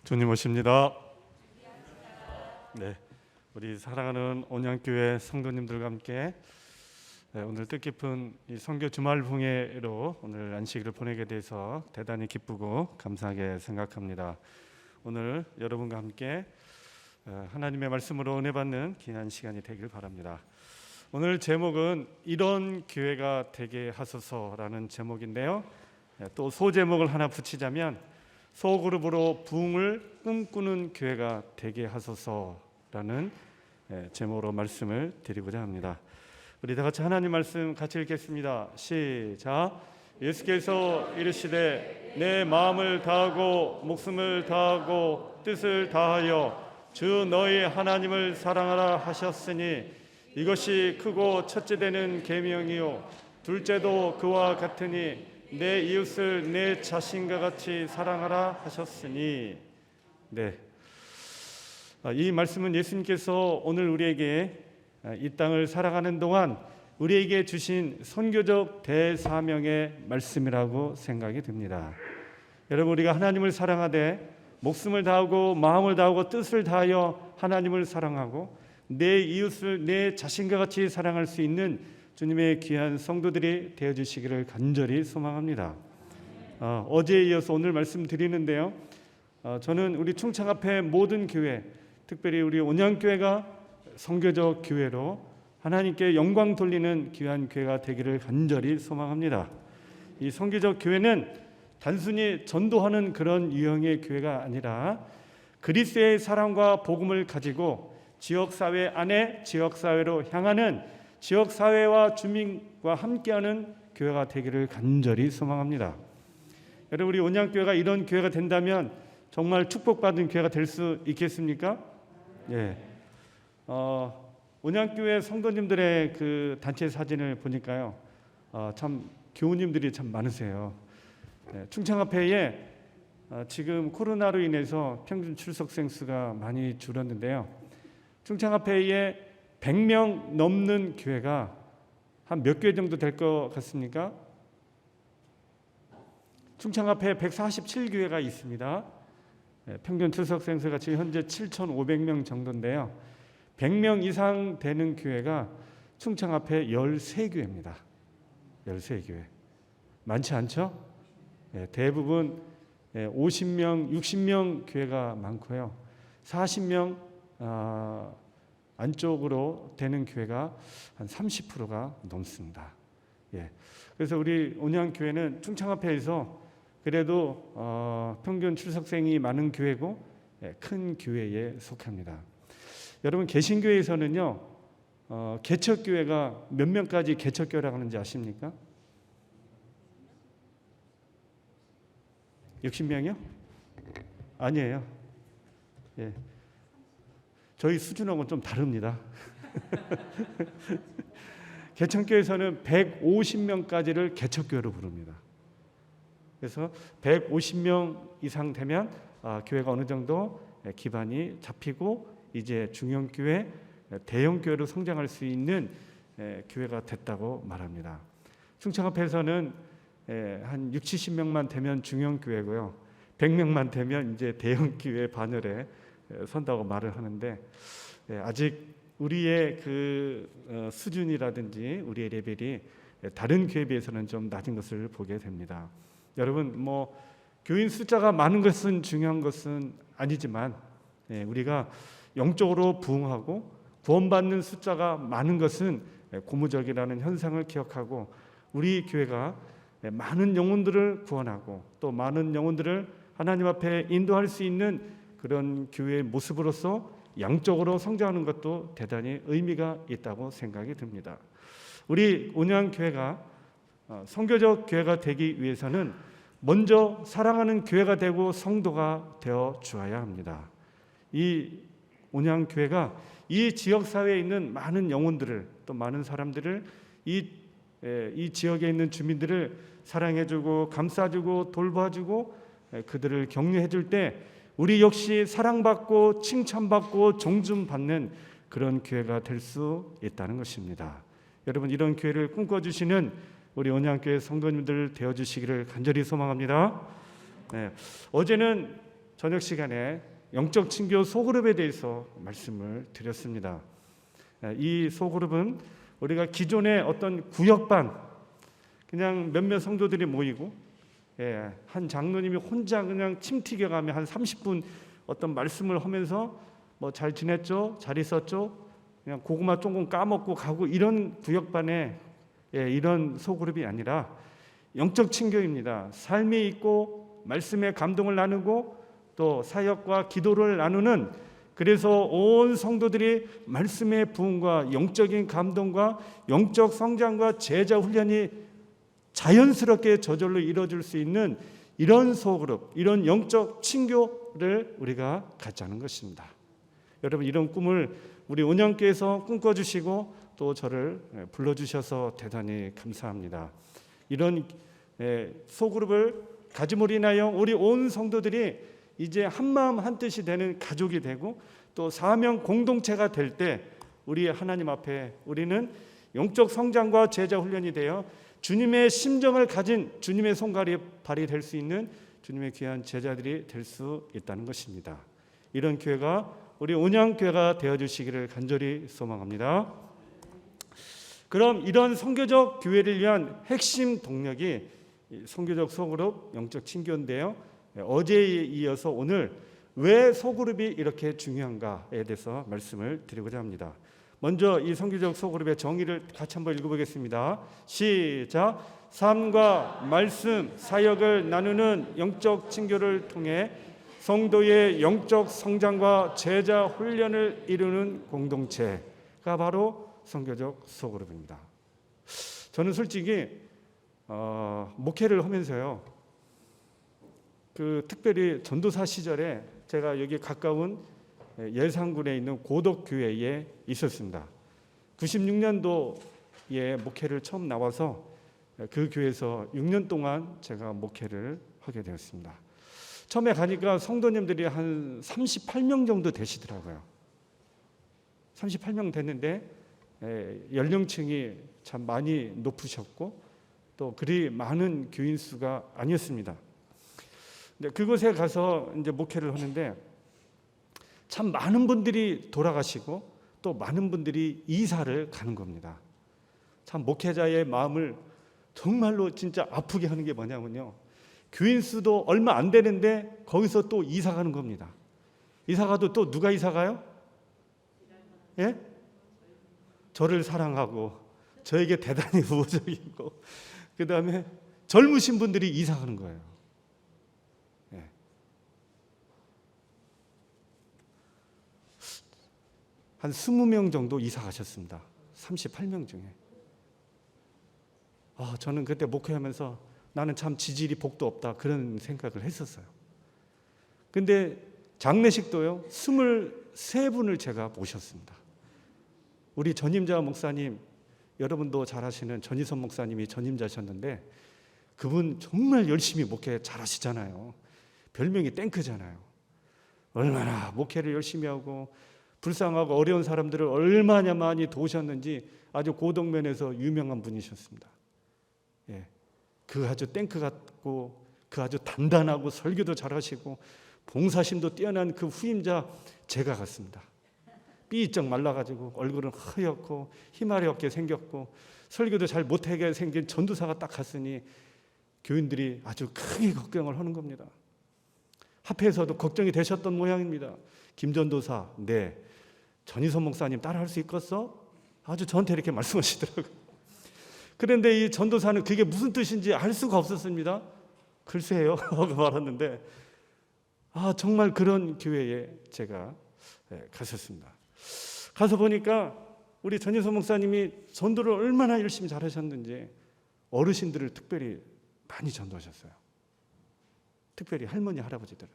주님 오십니다. 네, 우리 사랑하는 온양교회 성도님들과 함께 오늘 뜻깊은 이 선교 주말 봉예로 오늘 안식일을 보내게 돼서 대단히 기쁘고 감사하게 생각합니다. 오늘 여러분과 함께 하나님의 말씀으로 은혜 받는 귀한 시간이 되길 바랍니다. 오늘 제목은 이런 교회가 되게 하소서라는 제목인데요. 또 소제목을 하나 붙이자면 소그룹으로 부흥을 꿈꾸는 교회가 되게 하소서라는 제목으로 말씀을 드리고자 합니다. 우리 다 같이 하나님 말씀 같이 읽겠습니다. 시작. 예수께서 이르시되 내 마음을 다하고 목숨을 다하고 뜻을 다하여 주 너희 하나님을 사랑하라 하셨으니 이것이 크고 첫째 되는 계명이요 둘째도 그와 같으니 내 이웃을 내 자신과 같이 사랑하라 하셨으니. 네, 이 말씀은 예수님께서 오늘 우리에게 이 땅을 살아가는 동안 우리에게 주신 선교적 대사명의 말씀이라고 생각이 듭니다. 여러분, 우리가 하나님을 사랑하되 목숨을 다하고 마음을 다하고 뜻을 다하여 하나님을 사랑하고 내 이웃을 내 자신과 같이 사랑할 수 있는 주님의 귀한 성도들이 되어주시기를 간절히 소망합니다. 어제에 이어서 오늘 말씀드리는데요, 저는 우리 충청 앞에 모든 교회, 특별히 우리 온양교회가 선교적 교회로 하나님께 영광 돌리는 귀한 교회가 되기를 간절히 소망합니다. 이 선교적 교회는 단순히 전도하는 그런 유형의 교회가 아니라 그리스도의 사랑과 복음을 가지고 지역사회 안에 지역사회로 향하는 지역사회와 주민과 함께하는 교회가 되기를 간절히 소망합니다. 여러분, 우리 온양교회가 이런 교회가 된다면 정말 축복받은 교회가 될 수 있겠습니까? 예. 온양교회 성도님들의 그 단체 사진을 보니까요, 참 교우님들이 참 많으세요. 충청합회에 지금 코로나로 인해서 평균 출석생 수가 많이 줄었는데요, 충청합회에 100명 넘는 교회가 한 몇 교회 정도 될 것 같습니까? 충청합회 147교회가 있습니다. 평균 출석생 수가 지금 현재 7,500명 정도인데요, 100명 이상 되는 교회가 충청합회 13교회입니다. 13교회. 많지 않죠? 대부분 50명, 60명 교회가 많고요, 40명 안쪽으로 되는 교회가 한 30%가 넘습니다. 그래서 우리 온양교회는 충청합회에서 그래도 평균 출석생이 많은 교회고 큰 교회에 속합니다. 여러분, 개신교회에서는요, 개척교회가 몇 명까지 개척교회라고 하는지 아십니까? 60명이요? 아니에요. 저희 수준하고는 좀 다릅니다. 개척교회에서는 150명까지를 개척교회로 부릅니다. 그래서 150명 이상 되면 교회가 어느 정도 기반이 잡히고 이제 중형교회, 대형교회로 성장할 수 있는 교회가 됐다고 말합니다. 충청합회에서는 한 60, 70명만 되면 중형교회고요, 100명만 되면 이제 대형교회 반열에 선다고 말을 하는데, 아직 우리의 그 수준이라든지 우리의 레벨이 다른 교회에 비해서는 좀 낮은 것을 보게 됩니다. 여러분, 교인 숫자가 많은 것은 중요한 것은 아니지만 우리가 영적으로 부흥하고 구원받는 숫자가 많은 것은 고무적이라는 현상을 기억하고 우리 교회가 많은 영혼들을 구원하고 또 많은 영혼들을 하나님 앞에 인도할 수 있는 그런 교회의 모습으로서 양적으로 성장하는 것도 대단히 의미가 있다고 생각이 듭니다. 우리 온양교회가 선교적 교회가 되기 위해서는 먼저 사랑하는 교회가 되고 성도가 되어 주어야 합니다. 이 온양교회가 이 지역사회에 있는 많은 영혼들을, 또 많은 사람들을, 이 지역에 있는 주민들을 사랑해주고 감싸주고 돌봐주고 그들을 격려해줄 때 우리 역시 사랑받고 칭찬받고 존중받는 그런 교회가 될 수 있다는 것입니다. 여러분, 이런 교회를 꿈꿔주시는 우리 온양교회 성도님들 되어주시기를 간절히 소망합니다. 어제는 저녁 시간에 영적 친교 소그룹에 대해서 말씀을 드렸습니다. 이 소그룹은 우리가 기존의 어떤 구역반, 그냥 몇몇 성도들이 모이고 한 장로님이 혼자 그냥 침 튀겨가며 한 30분 어떤 말씀을 하면서 뭐 잘 지냈죠? 잘 있었죠? 그냥 고구마 조금 까먹고 가고 이런 구역반의 이런 소그룹이 아니라 영적 친교입니다. 삶이 있고 말씀의 감동을 나누고 또 사역과 기도를 나누는, 그래서 온 성도들이 말씀의 부흥과 영적인 감동과 영적 성장과 제자 훈련이 자연스럽게 저절로 이루어질 수 있는 이런 소그룹, 이런 영적 친교를 우리가 갖자는 것입니다. 여러분, 이런 꿈을 우리 온영교회에서 꿈꿔주시고 또 저를 불러주셔서 대단히 감사합니다. 이런 소그룹을 가짐으로 인하여 우리 온 성도들이 이제 한마음 한뜻이 되는 가족이 되고 또 사명 공동체가 될 때 우리 하나님 앞에 우리는 영적 성장과 제자 훈련이 되어 주님의 심정을 가진 주님의 손발이 될 수 있는 주님의 귀한 제자들이 될 수 있다는 것입니다. 이런 교회가 우리 온양교회가 되어주시기를 간절히 소망합니다. 그럼 이런 선교적 교회를 위한 핵심 동력이 선교적 소그룹 영적 친교인데요, 어제에 이어서 오늘 왜 소그룹이 이렇게 중요한가에 대해서 말씀을 드리고자 합니다. 먼저 이 선교적 소그룹의 정의를 같이 한번 읽어보겠습니다. 시작. 삶과 말씀, 사역을 나누는 영적 친교를 통해 성도의 영적 성장과 제자 훈련을 이루는 공동체가 바로 선교적 소그룹입니다. 저는 솔직히 목회를 하면서요, 특별히 전도사 시절에 제가 여기 가까운 예산군에 있는 고덕교회에 있었습니다. 96년도에 목회를 처음 나와서 그 교회에서 6년 동안 제가 목회를 하게 되었습니다. 처음에 가니까 성도님들이 한 38명 정도 되시더라고요. 38명 됐는데 연령층이 참 많이 높으셨고 또 그리 많은 교인 수가 아니었습니다. 그곳에 가서 이제 목회를 하는데 참 많은 분들이 돌아가시고 또 많은 분들이 이사를 가는 겁니다. 참 목회자의 마음을 정말로 진짜 아프게 하는 게 뭐냐면요, 교인 수도 얼마 안 되는데 거기서 또 이사 가는 겁니다. 이사 가도 또 누가 이사 가요? 예? 저를 사랑하고 저에게 대단히 우호적이고 그 다음에 젊으신 분들이 이사 가는 거예요. 예. 한 20명 정도 이사 가셨습니다. 38명 중에. 저는 그때 목회하면서 나는 참 지질이 복도 없다 그런 생각을 했었어요. 근데 장례식도요 23분을 제가 모셨습니다. 우리 전임자 목사님, 여러분도 잘 아시는 전희선 목사님이 전임자셨는데 그분 정말 열심히 목회 잘 하시잖아요. 별명이 탱크잖아요. 얼마나 목회를 열심히 하고 불쌍하고 어려운 사람들을 얼마나 많이 도우셨는지 아주 고덕면에서 유명한 분이셨습니다. 예. 그 아주 탱크 같고 그 아주 단단하고 설교도 잘하시고 봉사심도 뛰어난 그 후임자 제가 같습니다. 삐쩍 말라가지고 얼굴은 허옇고 희마리 없게 생겼고 설교도 잘 못하게 생긴 전도사가 딱 갔으니 교인들이 아주 크게 걱정을 하는 겁니다. 합회에서도 걱정이 되셨던 모양입니다. 김 전도사, 네, 전희선 목사님 따라할 수 있겠어? 아주 저한테 이렇게 말씀하시더라고요. 그런데 이 전도사는 그게 무슨 뜻인지 알 수가 없었습니다. 글쎄요 하고 말았는데 정말 그런 교회에 제가 갔었습니다. 가서 보니까 우리 전희선 목사님이 전도를 얼마나 열심히 잘하셨는지 어르신들을 특별히 많이 전도하셨어요. 특별히 할머니, 할아버지들.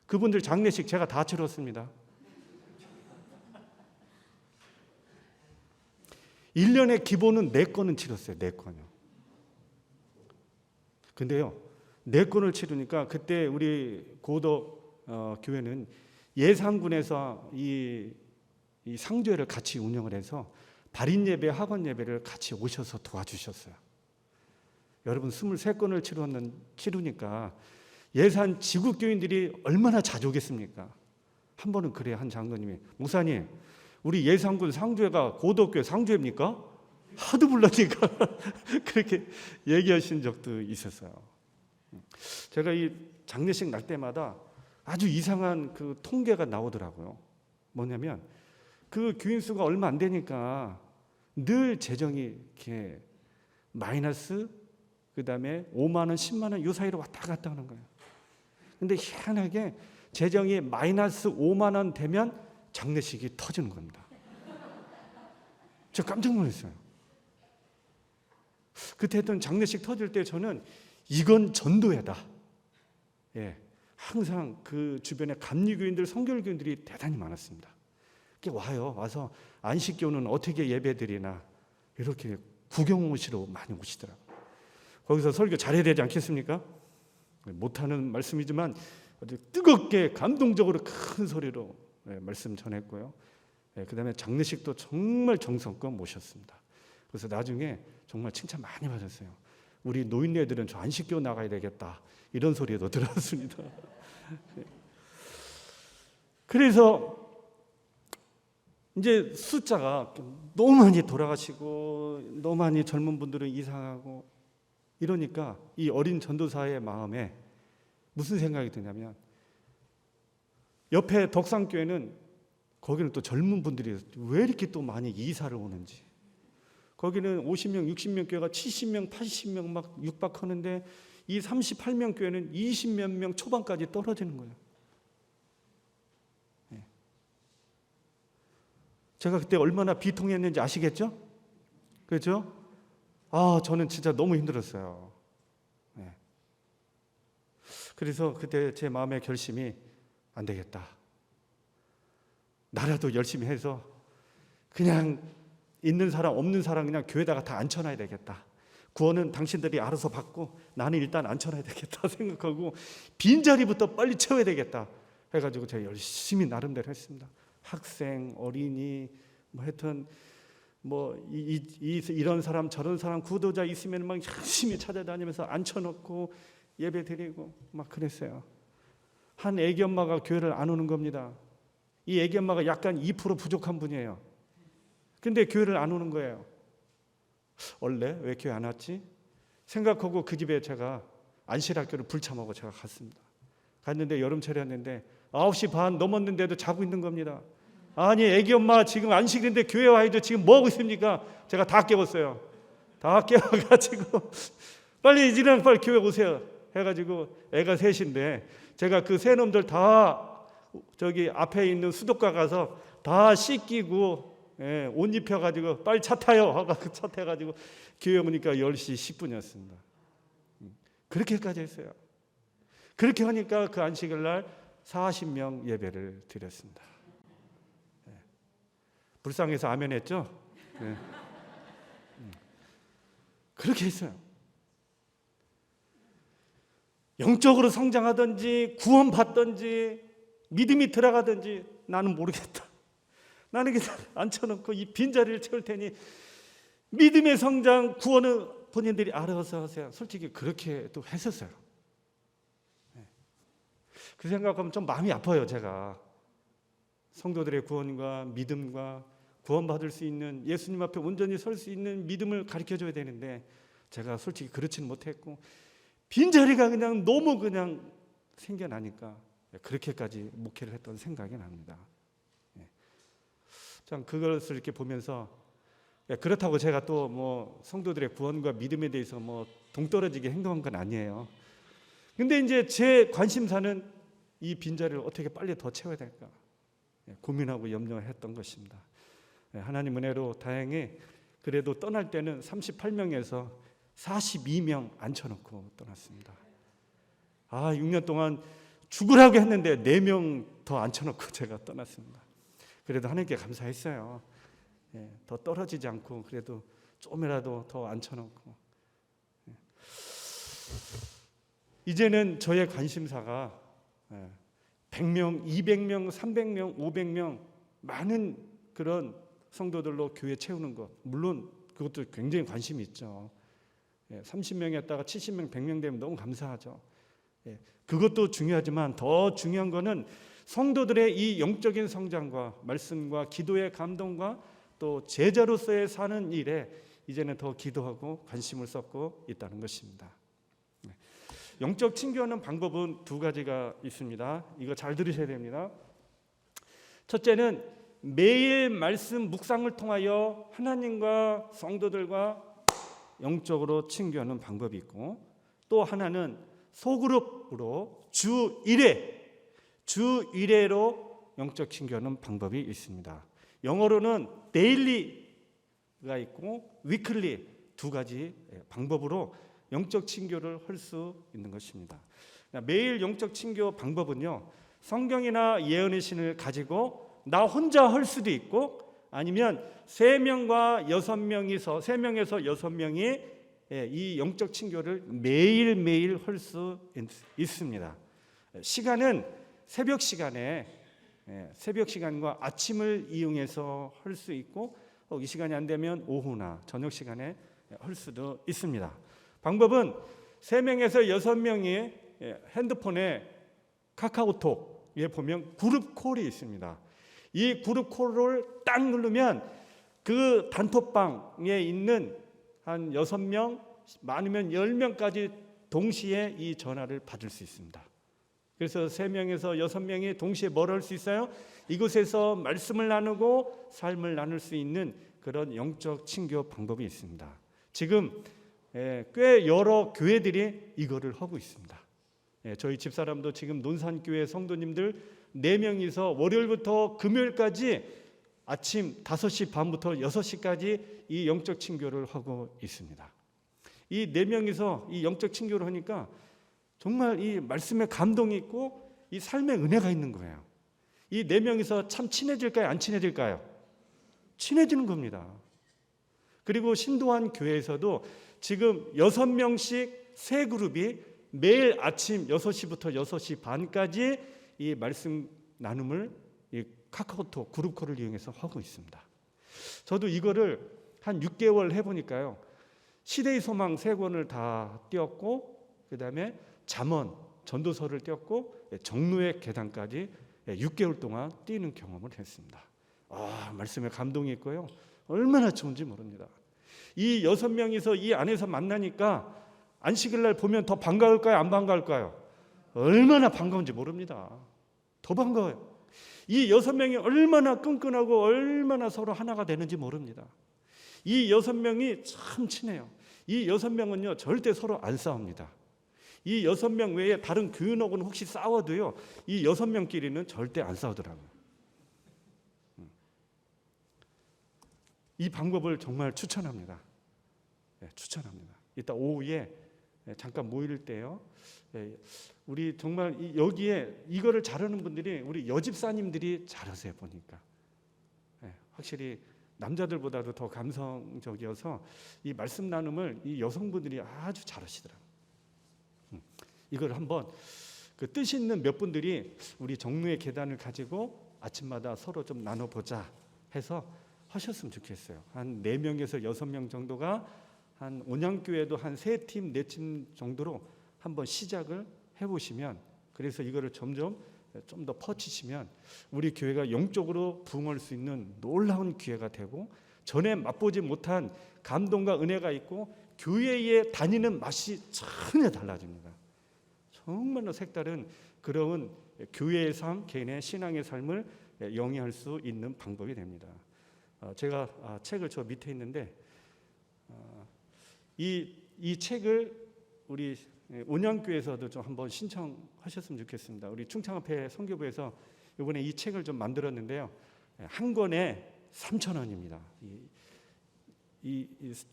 그분들 장례식 제가 다 치렀습니다. 1년에 기본은 4건은 치렀어요. 4건요. 근데요, 4건을 치르니까 그때 우리 고덕 교회는 예산군에서 이 상주회를 같이 운영을 해서 발인 예배, 학원 예배를 같이 오셔서 도와주셨어요. 여러분 23건을 치르니까 예산 지국교인들이 얼마나 자주 오겠습니까? 한 번은 그래, 한 장로님이, 목사님, 우리 예산군 상주회가 고덕교회 상주회입니까? 하도 불러니까 그렇게 얘기하신 적도 있었어요. 제가 이 장례식 날 때마다 아주 이상한 그 통계가 나오더라고요. 뭐냐면 그 교인 수가 얼마 안 되니까 늘 재정이 이렇게 마이너스, 그다음에 5만 원, 10만 원 이 사이로 왔다 갔다 하는 거예요. 근데 희한하게 재정이 마이너스 5만 원 되면 장례식이 터지는 겁니다. 제가 깜짝 놀랐어요. 그때 했던 장례식 터질 때 저는 이건 전도회다. 예, 항상 그 주변에 감리교인들, 성결교인들이 대단히 많았습니다. 와서 안식교는 어떻게 예배드리나 이렇게 구경 오시러 많이 오시더라고요. 거기서 설교 잘해야 되지 않겠습니까? 못하는 말씀이지만 아주 뜨겁게 감동적으로 큰 소리로 말씀 전했고요. 그 다음에 장례식도 정말 정성껏 모셨습니다. 그래서 나중에 정말 칭찬 많이 받았어요. 우리 노인네들은 저 안식교 나가야 되겠다 이런 소리도 들었습니다. 그래서 이제 숫자가 너무 많이 돌아가시고 너무 많이 젊은 분들은 이상하고 이러니까 이 어린 전도사의 마음에 무슨 생각이 드냐면, 옆에 덕산교회는 거기는 또 젊은 분들이 왜 이렇게 또 많이 이사를 오는지, 거기는 50명, 60명 교회가 70명, 80명 막 육박하는데 이 38명 교회는 20몇 명 초반까지 떨어지는 거예요. 제가 그때 얼마나 비통했는지 아시겠죠? 그렇죠? 저는 진짜 너무 힘들었어요. 그래서 그때 제 마음의 결심이 안 되겠다. 나라도 열심히 해서 그냥 있는 사람 없는 사람 그냥 교회다가 다 앉혀놔야 되겠다. 구원은 당신들이 알아서 받고 나는 일단 앉혀놔야 되겠다 생각하고 빈자리부터 빨리 채워야 되겠다 해가지고 제가 열심히 나름대로 했습니다. 학생, 어린이, 뭐 하여튼 이런 사람 저런 사람 구도자 있으면 막 열심히 찾아다니면서 앉혀놓고 예배 드리고 막 그랬어요. 한 애기 엄마가 교회를 안 오는 겁니다. 이 애기 엄마가 약간 2% 부족한 분이에요. 근데 교회를 안 오는 거예요. 원래 왜 교회 안 왔지? 생각하고 그 집에 제가 안실학교를 불참하고 제가 갔습니다. 갔는데 여름철이었는데 9시 반 넘었는데도 자고 있는 겁니다. 아니 애기 엄마 지금 안식인데 교회 와야죠. 지금 뭐 하고 있습니까? 제가 다 깨웠어요. 다 깨워가지고 빨리 이제는 빨리 교회 오세요 해가지고 애가 셋인데 제가 그 세 놈들 다 저기 앞에 있는 수도가 가서 다 씻기고 옷 입혀가지고 빨리 차 타요 하고 차 타가지고 교회 오니까 10시 10분이었습니다. 그렇게까지 했어요. 그렇게 하니까 그 안식일 날 40명 예배를 드렸습니다. 불쌍해서 아멘 했죠? 네. 그렇게 했어요. 영적으로 성장하든지 구원 받든지 믿음이 들어가든지 나는 모르겠다. 나는 그냥 앉혀놓고 이 빈자리를 채울 테니 믿음의 성장, 구원은 본인들이 알아서 하세요. 솔직히 그렇게 또 했었어요. 그 생각하면 좀 마음이 아파요. 제가 성도들의 구원과 믿음과 구원받을 수 있는, 예수님 앞에 온전히 설 수 있는 믿음을 가르쳐줘야 되는데 제가 솔직히 그렇지는 못했고 빈자리가 그냥 너무 그냥 생겨나니까 그렇게까지 목회를 했던 생각이 납니다. 참 그것을 이렇게 보면서 그렇다고 제가 또 뭐 성도들의 구원과 믿음에 대해서 뭐 동떨어지게 행동한 건 아니에요. 근데 이제 제 관심사는 이 빈자리를 어떻게 빨리 더 채워야 될까 고민하고 염려했던 것입니다. 하나님 은혜로 다행히 그래도 떠날 때는 38명에서 42명 앉혀놓고 떠났습니다. 6년 동안 죽으라고 했는데 4명 더 앉혀놓고 제가 떠났습니다. 그래도 하나님께 감사했어요. 더 떨어지지 않고 그래도 좀이라도 더 앉혀놓고. 이제는 저의 관심사가 100명, 200명, 300명, 500명 많은 그런 성도들로 교회 채우는 것, 물론 그것도 굉장히 관심이 있죠. 30명이었다가 70명, 100명 되면 너무 감사하죠. 그것도 중요하지만 더 중요한 거는 성도들의 이 영적인 성장과 말씀과 기도의 감동과 또 제자로서의 사는 일에 이제는 더 기도하고 관심을 쏟고 있다는 것입니다. 영적 친교하는 방법은 두 가지가 있습니다. 이거 잘 들으셔야 됩니다. 첫째는 매일 말씀 묵상을 통하여 하나님과 성도들과 영적으로 친교하는 방법이 있고, 또 하나는 소그룹으로 주 1회로 영적 친교하는 방법이 있습니다. 영어로는 데일리가 있고 위클리 두 가지 방법으로 영적 친교를 할 수 있는 것입니다. 매일 영적 친교 방법은요, 성경이나 예언의 신을 가지고 나 혼자 할 수도 있고, 아니면 3명과 6명이서 3명에서 6명이 이 영적 친교를 매일매일 할 수 있습니다. 시간은 새벽 시간과 아침을 이용해서 할 수 있고, 이 시간이 안 되면 오후나 저녁 시간에 할 수도 있습니다. 방법은 3명에서 6명이 핸드폰에 카카오톡에 보면 그룹 콜이 있습니다. 이 그룹 콜을 딱 누르면 그 단톡방에 있는 한 6명, 많으면 10명까지 동시에 이 전화를 받을 수 있습니다. 그래서 3명에서 6명이 동시에 뭘 할 수 있어요? 이곳에서 말씀을 나누고 삶을 나눌 수 있는 그런 영적 친교 방법이 있습니다. 지금 꽤 여러 교회들이 이거를 하고 있습니다. 저희 집사람도 지금 논산교회 성도님들 4명이서 월요일부터 금요일까지 아침 5시 반부터 6시까지 이 영적 친교를 하고 있습니다. 이 4명이서 이 영적 친교를 하니까 정말 이 말씀에 감동이 있고 이 삶에 은혜가 있는 거예요. 이 4명이서 참 친해질까요? 안 친해질까요? 친해지는 겁니다. 그리고 신도한 교회에서도 지금 6명씩 세 그룹이 매일 아침 6시부터 6시 반까지 이 말씀 나눔을 이 카카오톡 그룹콜을 이용해서 하고 있습니다. 저도 이거를 한 6개월 해보니까요, 시대의 소망 3권을 다 띄었고, 그 다음에 잠언 전도서를 띄었고, 정로의 계단까지 6개월 동안 띄는 경험을 했습니다. 말씀에 감동이 있고요, 얼마나 좋은지 모릅니다. 이 6명이서 이 안에서 만나니까 안식일 날 보면 더 반가울까요? 안 반가울까요? 얼마나 반가운지 모릅니다. 더 반가워요. 이 6명이 얼마나 끈끈하고 얼마나 서로 하나가 되는지 모릅니다. 이 6명이 참 친해요. 이 6명은요 절대 서로 안 싸웁니다. 이 6명 외에 다른 교인하고는 혹시 싸워도요, 이 6명끼리는 절대 안 싸우더라고요. 이 방법을 정말 추천합니다. 추천합니다. 이따 오후에 잠깐 모일 때요, 우리 정말 여기에 이거를 잘하는 분들이 우리 여집사님들이 잘하세요. 보니까 확실히 남자들보다도 더 감성적이어서 이 말씀 나눔을 이 여성분들이 아주 잘하시더라고요. 이걸 한번 그 뜻 있는 몇 분들이 우리 정로의 계단을 가지고 아침마다 서로 좀 나눠보자 해서 하셨으면 좋겠어요. 한 4명에서 6명 정도가 한 온양교회도 한 3팀, 4팀 정도로 한번 시작을 해보시면, 그래서 이거를 점점 좀 더 퍼치시면 우리 교회가 영적으로 부흥할 수 있는 놀라운 기회가 되고, 전에 맛보지 못한 감동과 은혜가 있고 교회에 다니는 맛이 전혀 달라집니다. 정말로 색다른 그런 교회의 삶, 개인의 신앙의 삶을 영위할 수 있는 방법이 됩니다. 제가 책을 저 밑에 있는데, 이 책을 우리 온양교회에서도 좀 한번 신청하셨으면 좋겠습니다. 우리 충창협회 선교부에서 이번에 이 책을 좀 만들었는데요, 한 권에 3,000원입니다.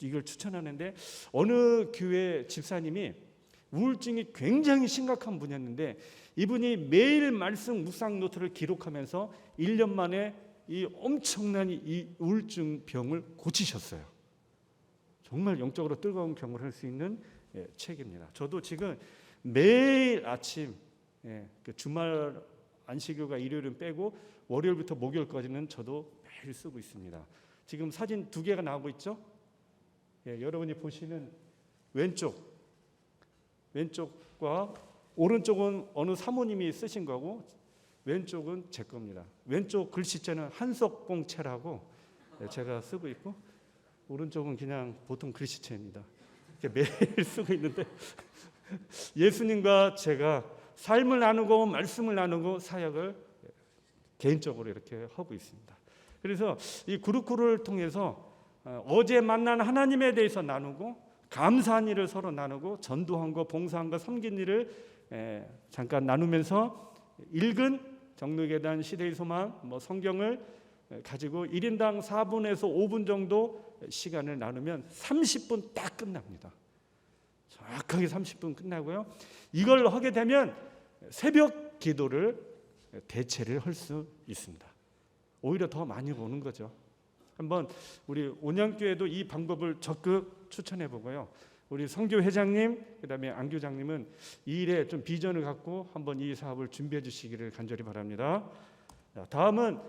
이걸 추천하는데, 어느 교회 집사님이 우울증이 굉장히 심각한 분이었는데 이분이 매일 말씀 묵상 노트를 기록하면서 1년 만에 이 엄청난 이 우울증 병을 고치셨어요. 정말 영적으로 뜨거운 경험을 할 수 있는 책입니다. 저도 지금 매일 아침 그 주말 안식일과 일요일은 빼고 월요일부터 목요일까지는 저도 매일 쓰고 있습니다. 지금 사진 2개가 나오고 있죠? 여러분이 보시는 왼쪽과 오른쪽은 어느 사모님이 쓰신 거고 왼쪽은 제 겁니다. 왼쪽 글씨체는 한석봉체라고 제가 쓰고 있고 오른쪽은 그냥 보통 글씨체입니다. 매일 쓰고 있는데 예수님과 제가 삶을 나누고 말씀을 나누고 사역을 개인적으로 이렇게 하고 있습니다. 그래서 이 그룹코를 통해서 어제 만난 하나님에 대해서 나누고 감사한 일을 서로 나누고 전도한 거, 봉사한 거, 섬긴 일을 잠깐 나누면서 읽은 정로계단 시대의 소망 성경을 가지고 1인당 4분에서 5분 정도 시간을 나누면 30분 딱 끝납니다. 정확하게 30분 끝나고요. 이걸 하게 되면 새벽 기도를 대체를 할 수 있습니다. 오히려 더 많이 오는 거죠. 한번 우리 온양교회도 이 방법을 적극 추천해 보고요. 우리 성교 회장님, 그다음에 안 교장님은 이 일에 좀 비전을 갖고 한번 이 사업을 준비해 주시기를 간절히 바랍니다. 다음은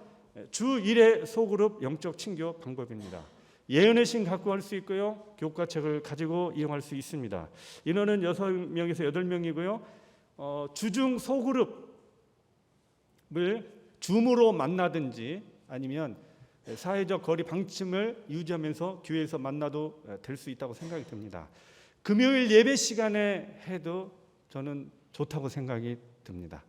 주 1회 소그룹 영적 친교 방법입니다. 예언의 신 갖고 할 수 있고요. 교과책을 가지고 이용할 수 있습니다. 인원은 6명에서 8명이고요. 주중 소그룹을 줌으로 만나든지 아니면 사회적 거리 방침을 유지하면서 교회에서 만나도 될 수 있다고 생각이 듭니다. 금요일 예배 시간에 해도 저는 좋다고 생각이 듭니다.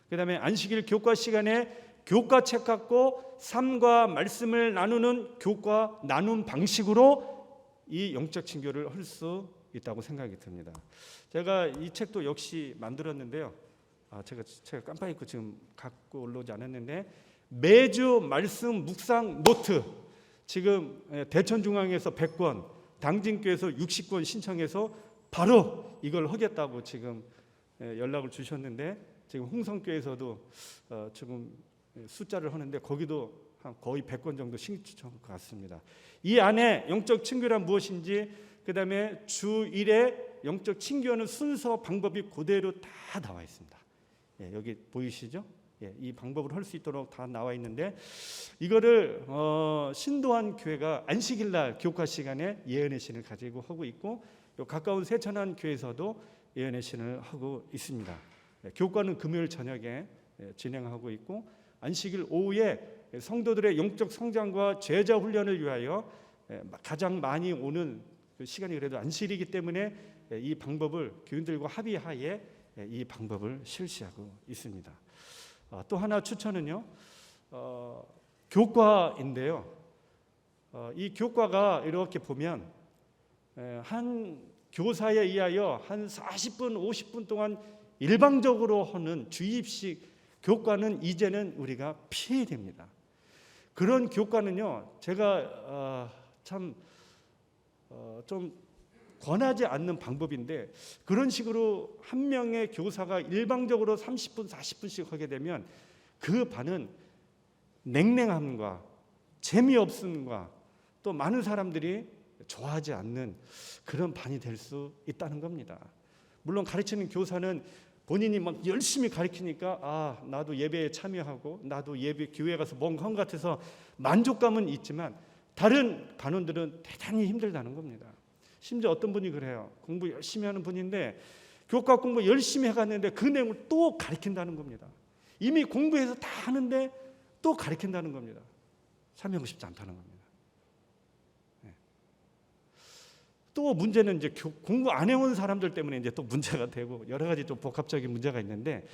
그 다음에 안식일 교과 시간에 교과책 갖고 삶과 말씀을 나누는 교과 나눔 방식으로 이 영적 친교를 할 수 있다고 생각이 듭니다. 제가 이 책도 역시 만들었는데요. 제가 깜빡 잊고 지금 갖고 올라오지 않았는데 매주 말씀 묵상 노트 지금 대천중앙에서 100권, 당진교에서 60권 신청해서 바로 이걸 하겠다고 지금 연락을 주셨는데 지금 홍성교에서도 지금 숫자를 하는데 거기도 한 거의 100권 정도 신청한 것 같습니다. 이 안에 영적 친교란 무엇인지 그다음에 주 1회 영적 친교하는 순서 방법이 그대로 다 나와 있습니다. 여기 보이시죠? 이 방법을 할 수 있도록 다 나와 있는데 이거를 신도한 교회가 안식일날 교과 시간에 예언의 신을 가지고 하고 있고 가까운 세천안 교회에서도 예언의 신을 하고 있습니다. 교과는 금요일 저녁에 진행하고 있고 안식일 오후에 성도들의 영적 성장과 제자 훈련을 위하여 가장 많이 오는 시간이 그래도 안식일이기 때문에 이 방법을 교인들과 합의하에 이 방법을 실시하고 있습니다. 또 하나 추천은요, 교과인데요. 이 교과가 이렇게 보면 한 교사에 의하여 한 40분, 50분 동안 일방적으로 하는 주입식 교과는 이제는 우리가 피해야 됩니다. 그런 교과는요, 제가 참 좀 권하지 않는 방법인데 그런 식으로 한 명의 교사가 일방적으로 30분, 40분씩 하게 되면 그 반은 냉랭함과 재미없음과 또 많은 사람들이 좋아하지 않는 그런 반이 될 수 있다는 겁니다. 물론 가르치는 교사는 본인이 막 열심히 가르치니까 나도 예배에 참여하고 나도 예배 교회 가서 뭔가 한 것 같아서 만족감은 있지만 다른 반원들은 대단히 힘들다는 겁니다. 심지어 어떤 분이 그래요. 공부 열심히 하는 분인데 교과 공부 열심히 해갔는데 그 내용을 또 가르친다는 겁니다. 이미 공부해서 다 하는데 또 가르친다는 겁니다. 참여하고 싶지 않다는 겁니다. 또 문제는 이제 공부 안 해온 사람들 때문에 이제 또 문제가 되고 여러 가지 좀 복합적인 문제가 있는데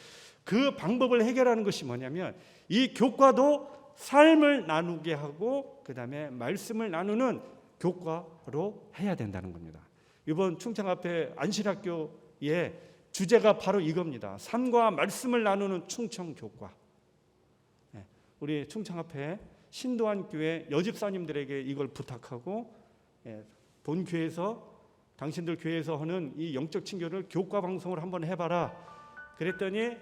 그 방법을 해결하는 것이 뭐냐면 이 교과도 삶을 나누게 하고 그 다음에 말씀을 나누는 교과로 해야 된다는 겁니다. 이번 충청앞에 안실학교의 주제가 바로 이겁니다. 삶과 말씀을 나누는 충청교과. 우리 충청앞에 신도한 교회 여집사님들에게 이걸 부탁하고 본 교회에서 당신들 교회에서 하는 이 영적 친교를 교과 방송을 한번 해봐라. 그랬더니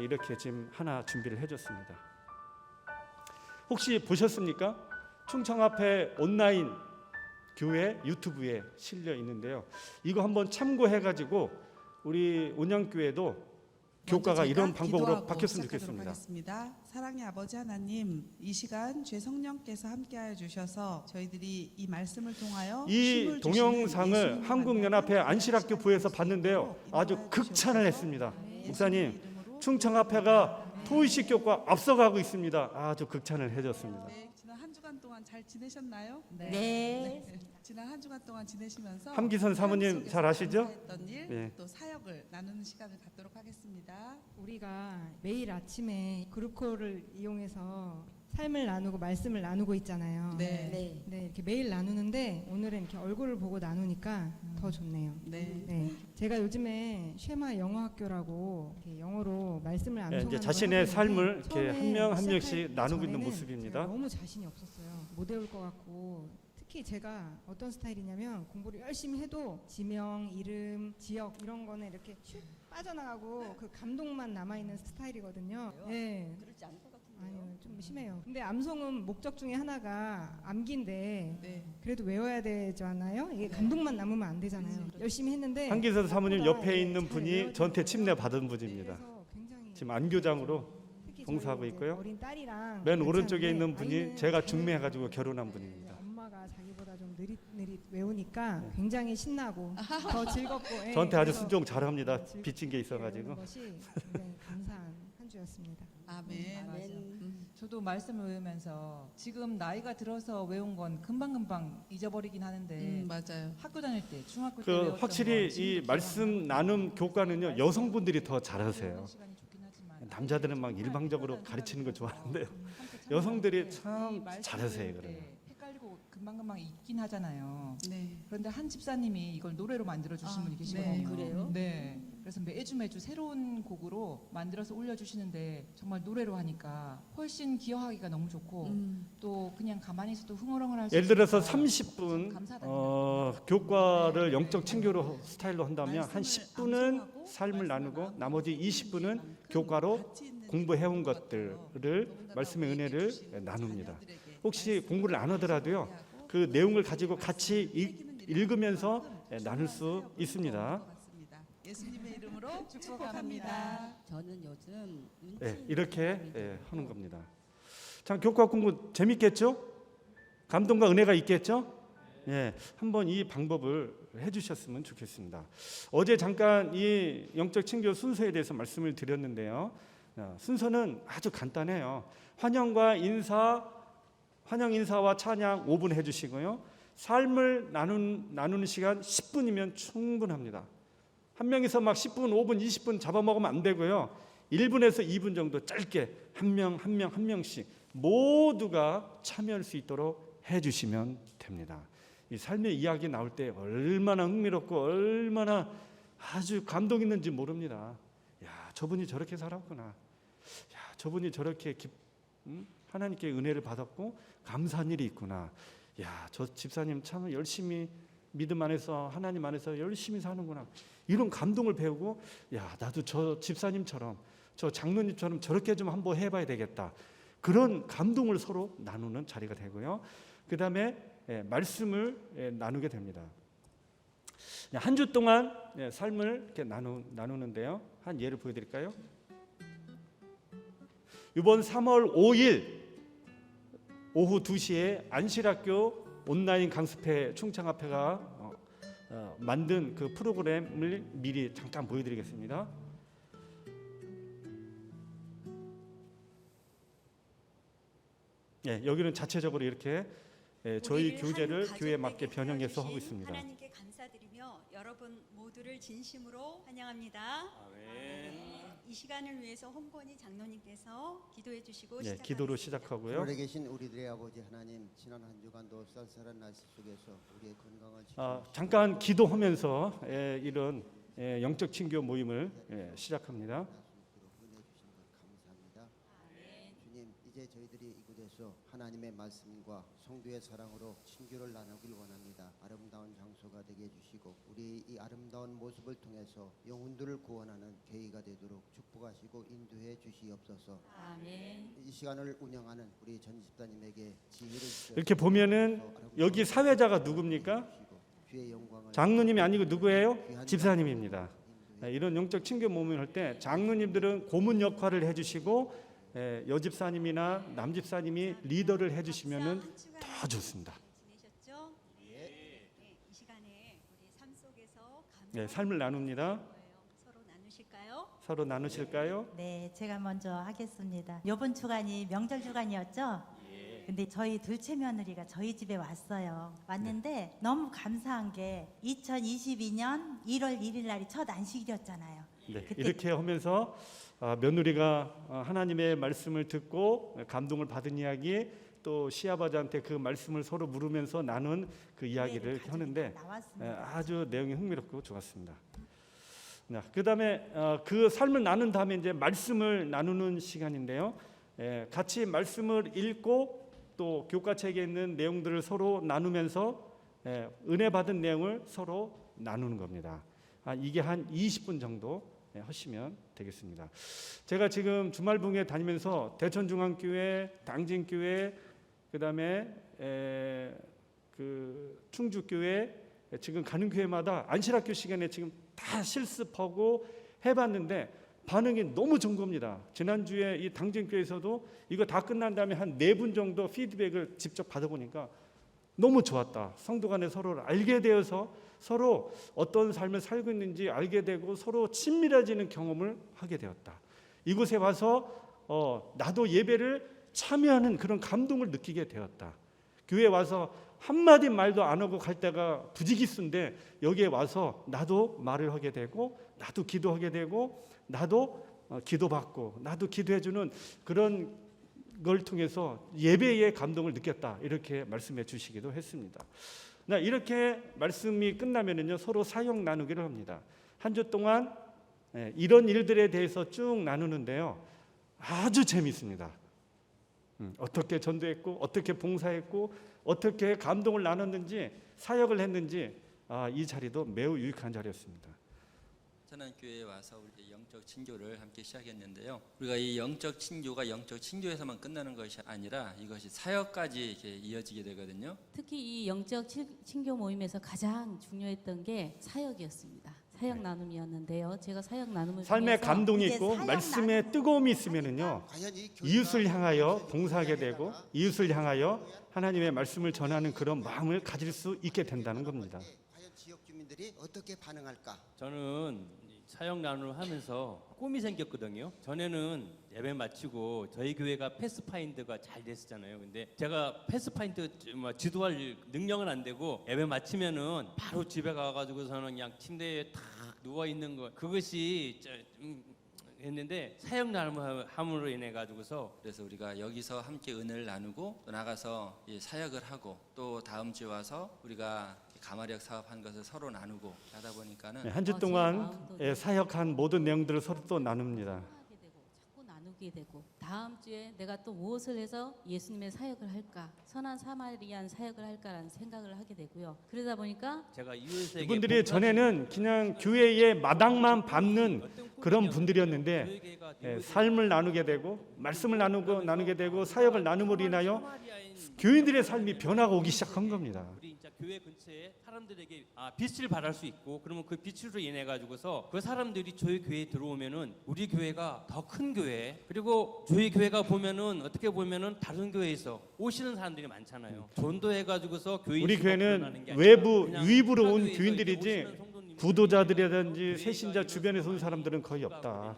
이렇게 지금 하나 준비를 해줬습니다. 혹시 보셨습니까? 충청앞에 온라인 교회 유튜브에 실려 있는데요. 이거 한번 참고해가지고 우리 온양교회도 교과가 이런 방법으로 바뀌었으면 좋겠습니다. 하겠습니다. 사랑의 아버지 하나님, 이 시간 죄 성령께서 함께하여 주셔서 저희들이 이 말씀을 통하여 이 동영상을 한국연합회 안실학교 부에서 봤는데요. 아주 극찬을 했습니다. 목사님, 충청합회가 토의식 교과 앞서가고 있습니다. 아주 극찬을 해줬습니다. 네, 지난 한 주간 동안 잘 지내셨나요? 네. 지난 한 주간 동안 지내시면서 함기선 사모님 삶 속에서 잘 아시죠? 감사했던 일, 네. 또 사역을 나누는 시간을 갖도록 하겠습니다. 우리가 매일 아침에 그룹콜을 이용해서 삶을 나누고 말씀을 나누고 있잖아요. 네. 네, 이렇게 매일 나누는데 오늘은 이렇게 얼굴을 보고 나누니까 더 좋네요. 네. 네, 제가 요즘에 쉐마 영어학교라고 이렇게 영어로 말씀을 암송하는 이제 걸 자신의 하고 삶을 있는데 이렇게 처음에 한 명 한 시작할 명씩 나누고 있는 전에는 모습입니다. 제가 너무 자신이 없었어요. 못 외울 것 같고 특히 제가 어떤 스타일이냐면 공부를 열심히 해도 지명, 이름, 지역 이런 거는 이렇게 슉 빠져나가고 그 감동만 남아있는 스타일이거든요. 네. 그렇지 않을 것 같은데요. 아니요, 좀 심해요. 근데 암송은 목적 중에 하나가 암기인데 네. 그래도 외워야 되잖아요. 이게 감동만 남으면 안 되잖아요. 열심히 했는데 한기선 사모님 생각보다 옆에 이게 있는 잘 분이 외워지는 저한테 거예요. 침례 받은 분입니다. 그래서 굉장히 지금 안교장으로 특히 봉사하고 저희 이제 있고요. 어린 딸이랑 맨 같이 오른쪽에 하는데 있는 분이 아이는 제가 잘 중매해가지고 외워요. 결혼한 네, 분입니다. 엄마가 자기보다 좀 느릿느릿 외우니까 굉장히 신나고 더 즐겁고 예, 저한테 아주 그래서 순종 잘합니다. 즐겁게 빚진 게 외우는 있어가지고. 것이 굉장히 감사한 한 주였습니다. 아멘. 아멘. 저도 말씀을 외우면서 지금 나이가 들어서 외운 건 금방금방 잊어버리긴 하는데 맞아요. 학교 다닐 때 중학교 때 그 외웠던 확실히 건 지금도 이 말씀 기억나고 나눔 교과는요 여성분들이 더 잘하세요. 배우는 시간이 좋긴 하지만 남자들은 막 정말 일방적으로 필요하다는 가르치는 거 생각이 좋아하는데요. 들어서 함께 여성들이 참여하는데 참 이 말씀 잘하세요, 외울 때 그러면. 헷갈리고 금방금방 잊긴 하잖아요. 네. 그런데 한 집사님이 이걸 노래로 만들어 주신 아, 분이 네. 계시거든요. 그래요? 네. 그래서 매주 새로운 곡으로 만들어서 올려주시는데 정말 노래로 하니까 훨씬 기여하기가 너무 좋고 또 그냥 가만히 있어도 흥얼흥얼할 수 예를 들어서 있으니까 30분 감사하다는 교과를 영적 친교로 스타일로 한다면 한 말씀을 10분은 암송하고 삶을 나누고 말씀을 나머지 20분은 만큼 교과로 가치 있는 공부해온 것들을 것들을 더군다나 말씀의 우리에게 은혜를 주신 나눕니다. 자녀들에게 혹시 말씀을 공부를 안 하더라도요 소개하고 그 내용을 가지고 말씀을 같이 새기는 일이 읽으면서 만큼 나눌 수 중요한 사역을 있습니다. 하는 것 같습니다. 예수님의 이름으로 축복합니다. 저는 요즘 눈치 예, 이렇게 있는 사람이 하는 되고 겁니다. 참 교과 공부 재밌겠죠? 감동과 은혜가 있겠죠? 예, 한번 이 방법을 해주셨으면 좋겠습니다. 어제 잠깐 이 영적 친교 순서에 대해서 말씀을 드렸는데요. 순서는 아주 간단해요. 환영 인사와 찬양 5분 해주시고요. 삶을 나누는 시간 10분이면 충분합니다. 한 명이서 막 10분, 5분, 20분 잡아먹으면 안 되고요. 1분에서 2분 정도 짧게 한 명씩 모두가 참여할 수 있도록 해주시면 됩니다. 이 삶의 이야기 나올 때 얼마나 흥미롭고 얼마나 아주 감동 있는지 모릅니다. 야, 저분이 저렇게 살았구나. 야, 저분이 저렇게 하나님께 은혜를 받았고 감사한 일이 있구나. 야, 저 집사님 참 열심히 믿음 안에서 하나님 안에서 열심히 사는구나. 이런 감동을 배우고 야, 나도 저 집사님처럼 저 장로님처럼 저렇게 좀 한번 해봐야 되겠다. 그런 감동을 서로 나누는 자리가 되고요. 그 다음에 말씀을 나누게 됩니다. 한 주 동안 삶을 이렇게 나누는데요. 한 예를 보여드릴까요? 이번 3월 5일 오후 2시에 안실학교 온라인 강습회 충청합회가 만든 그 프로그램을 미리 잠깐 보여드리겠습니다. 여기는 자체적으로 이렇게 저희 우리를 교재를 한 교회에 가족되게 맞게 변형해서 하고 하여주신 있습니다. 하나님께 감사드리며 여러분 모두를 진심으로 환영합니다. 네, 이 시간을 위해서 홍건희 장로님께서 기도해 주시고 시작하겠습니다. 기도로 시작하고요. 하늘에 계신 우리들의 아버지 하나님, 지난 한 주간도 쌀쌀한 날씨 속에서 우리의 건강을 잠깐 기도하면서 이런 영적 친교 모임을 시작합니다. 은혜 주신 것 감사합니다. 주님, 이제 저희들이 이곳에서 하나님의 말씀과 성도의 사랑으로 친교를 나누길 원합니다. 아름다운 장소가 되게 해주시고 우리 이 아름다운 모습을 통해서 영혼들을 구원하는 계기가 되도록 축복하시고 인도해 주시옵소서. 아멘. 이 시간을 운영하는 우리 전 집사님에게 지혜를 주셔서 이렇게 보면은 여기 사회자가 누굽니까? 주의 영광을 장로님이 아니고 누구예요? 집사님입니다. 이런 영적 친교 모임을 할 때 장로님들은 고문 역할을 해주시고 여집사님이나 남집사님이 리더를 해주시면은 더 좋습니다. 지내셨죠? 네, 이 시간에 우리 삶 속에서 삶을 나눕니다. 서로 나누실까요? 주실까요? 서로 나누실까요? 네, 제가 먼저 하겠습니다. 이번 주간이 명절 주간이었죠? 근데 저희 둘째 며느리가 저희 집에 왔어요. 왔는데 너무 감사한 게 2022년 1월 1일 날이 첫 안식일이었잖아요. 네, 그때- 이렇게 하면서 며느리가 하나님의 말씀을 듣고 감동을 받은 이야기, 또 시아버지한테 그 말씀을 서로 물으면서 나눈 그 이야기를 이렇게 하는데 나왔습니다. 아주 내용이 흥미롭고 좋았습니다. 그다음에 그 삶을 나눈 다음에 이제 말씀을 나누는 시간인데요. 같이 말씀을 읽고 또 교과책에 있는 내용들을 서로 나누면서 은혜 받은 내용을 서로 나누는 겁니다. 이게 한 20분 정도 하시면 되겠습니다. 제가 지금 주말붕에 다니면서 대천중앙교회, 당진교회, 그다음에 그 충주교회, 지금 가는 교회마다 안실학교 시간에 지금 다 실습하고 해봤는데 반응이 너무 좋은 겁니다. 지난주에 이 당진교회에서도 이거 다 끝난 다음에 한 4분 정도 피드백을 직접 받아보니까 너무 좋았다. 성도 간에 서로를 알게 되어서 서로 어떤 삶을 살고 있는지 알게 되고 서로 친밀해지는 경험을 하게 되었다. 이곳에 와서 나도 예배를 참여하는 그런 감동을 느끼게 되었다. 교회에 와서 한마디 말도 안 하고 갈 때가 부지기수인데 여기에 와서 나도 말을 하게 되고 나도 기도하게 되고 나도 기도받고 나도 기도해주는 그런 걸 통해서 예배의 감동을 느꼈다. 이렇게 말씀해 주시기도 했습니다. 이렇게 말씀이 끝나면은요 서로 사역 나누기를 합니다. 한 주 동안 이런 일들에 대해서 쭉 나누는데요 아주 재미있습니다. 어떻게 전도했고 어떻게 봉사했고 어떻게 감동을 나눴는지 사역을 했는지 이 자리도 매우 유익한 자리였습니다. 천안교회에 와서 우리 영적 친교를 함께 시작했는데요. 우리가 이 영적 친교가 영적 친교에서만 끝나는 것이 아니라 이것이 사역까지 이렇게 이어지게 되거든요. 특히 이 영적 친교 모임에서 가장 중요했던 게 사역이었습니다. 사역 나눔이었는데요. 제가 사역 나눔을 삶에 통해서 감동이 이제 있고 사역 말씀에 나누고 뜨거움이 있으면은요 과연 이 교회가 이웃을 향하여 무엇을 봉사하게 이야기하다가 되고 이웃을 향하여 하나님의 말씀을 전하는 그런 마음을 가질 수 있게 된다는 겁니다. 과연 지역 주민들이 어떻게 반응할까? 저는 사역 나눔을 하면서 꿈이 생겼거든요. 전에는 예배 마치고 저희 교회가 패스파인드가 잘 됐었잖아요. 근데 제가 패스파인드 지도할 능력은 안 되고 예배 마치면은 바로 집에 가가지고서는 그냥 침대에 탁 누워 있는 거 그것이 했는데 사역 나눔함으로 인해 가지고서 그래서 우리가 여기서 함께 은혜를 나누고 또 나가서 이 사역을 하고 또 다음 주에 와서 우리가 가마력 사업한 것을 서로 나누고 하다 보니까는 한 주 제 동안 마음도 사역한 모든 내용들을 서로 또 나눕니다. 하게 되고 자꾸 나누게 되고 다음 주에 내가 또 무엇을 해서 예수님의 사역을 할까, 선한 사마리안 사역을 할까라는 생각을 하게 되고요. 그러다 보니까 제가 이웃에게 이분들이 전에는 그냥 교회의 마당만 밟는 그런 분들이었는데 삶을 나누게 되고 말씀을 나누게 되고 사역을 나눔으로 인하여 교인들의 삶이 변화가 오기 시작한 겁니다. 우리 진짜 교회 근처에 사람들에게 빛을 발할 수 있고 그러면 그 빛으로 인해 가지고서 그 사람들이 저희 교회에 들어오면은 우리 교회가 더 큰 교회 그리고 저희 교회가 보면은 어떻게 보면은 다른 교회에서 오시는 사람들이 많잖아요. 전도해 가지고서 교회 우리 교회는 외부 유입으로 온 교인들이지 구도자들이라든지 새신자 주변에서 온 사람들은 거의 없다.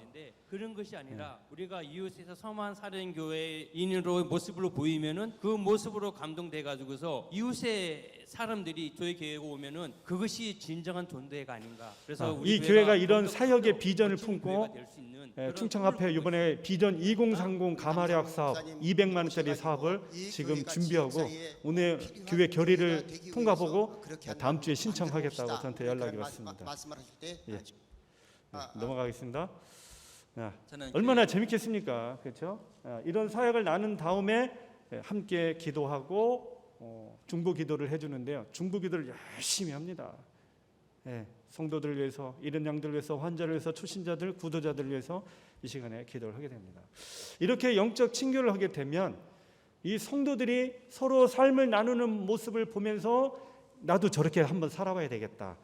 그런 것이 아니라 우리가 이웃에서 섬한 사는 교회인으로 모습으로 보이면은 그 모습으로 감동돼 가지고서 이웃의 사람들이 저희 교회에 오면은 그것이 진정한 전도회가 아닌가. 그래서 우리 이 교회가 이런 더 사역의 더 비전을 멋진 품고 교회가 될수 있는 그런 충청 꿈을 앞에 꾸고 이번에 있습니다. 비전 2030 가마력 사업 200만 원짜리 사업을 지금 준비하고 오늘 교회 결의를 통과보고 다음 주에 신청하겠다고 저한테 연락이 왔습니다. 말씀하실 때 예. 넘어가겠습니다. 저는 얼마나 재밌겠습니까? 그렇죠? 이런 사역을 나눈 다음에 함께 기도하고 중보 기도를 해주는데요. 중보 기도를 열심히 합니다. 성도들을 위해서, 이른 양들을 위해서, 환자를 위해서, 초신자들, 구도자들을 위해서 이 시간에 기도를 하게 됩니다. 이렇게 영적 친교를 하게 되면 이 성도들이 서로 삶을 나누는 모습을 보면서 나도 저렇게 한번 살아봐야 되겠다.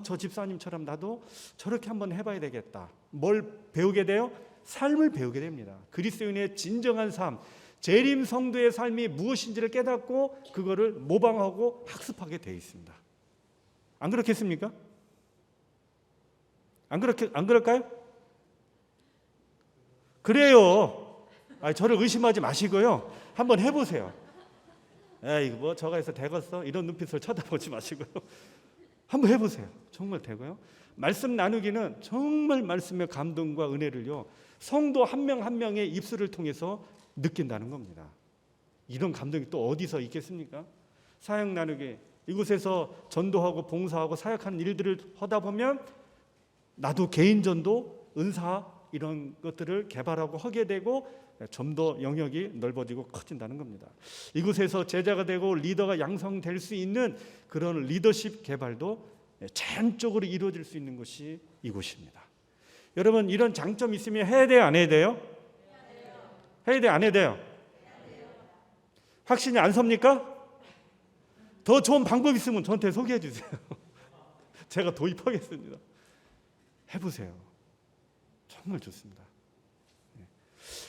저 집사님처럼 나도 저렇게 한번 해봐야 되겠다. 뭘 배우게 돼요? 삶을 배우게 됩니다. 그리스도인의 진정한 삶, 재림 성도의 삶이 무엇인지를 깨닫고 그거를 모방하고 학습하게 되어 있습니다. 안 그렇겠습니까? 안 그럴까요? 그래요. 저를 의심하지 마시고요. 한번 해보세요. 에이 뭐 저가 해서 되겠어? 이런 눈빛을 쳐다보지 마시고요. 한번 해보세요. 정말 되고요. 말씀 나누기는 정말 말씀의 감동과 은혜를요, 성도 한 명 한 명의 입술을 통해서 느낀다는 겁니다. 이런 감동이 또 어디서 있겠습니까? 사역 나누기, 이곳에서 전도하고 봉사하고 사역하는 일들을 하다 보면 나도 개인 전도, 은사 이런 것들을 개발하고 하게 되고 좀 더 영역이 넓어지고 커진다는 겁니다. 이곳에서 제자가 되고 리더가 양성될 수 있는 그런 리더십 개발도 자연적으로 이루어질 수 있는 곳이 이곳입니다. 여러분 이런 장점 있으면 해야 돼요, 안 해야 돼요? 해야 돼요, 안 해야 돼요? 확신이 안 섭니까? 더 좋은 방법 있으면 저한테 소개해 주세요. 제가 도입하겠습니다. 해보세요. 정말 좋습니다.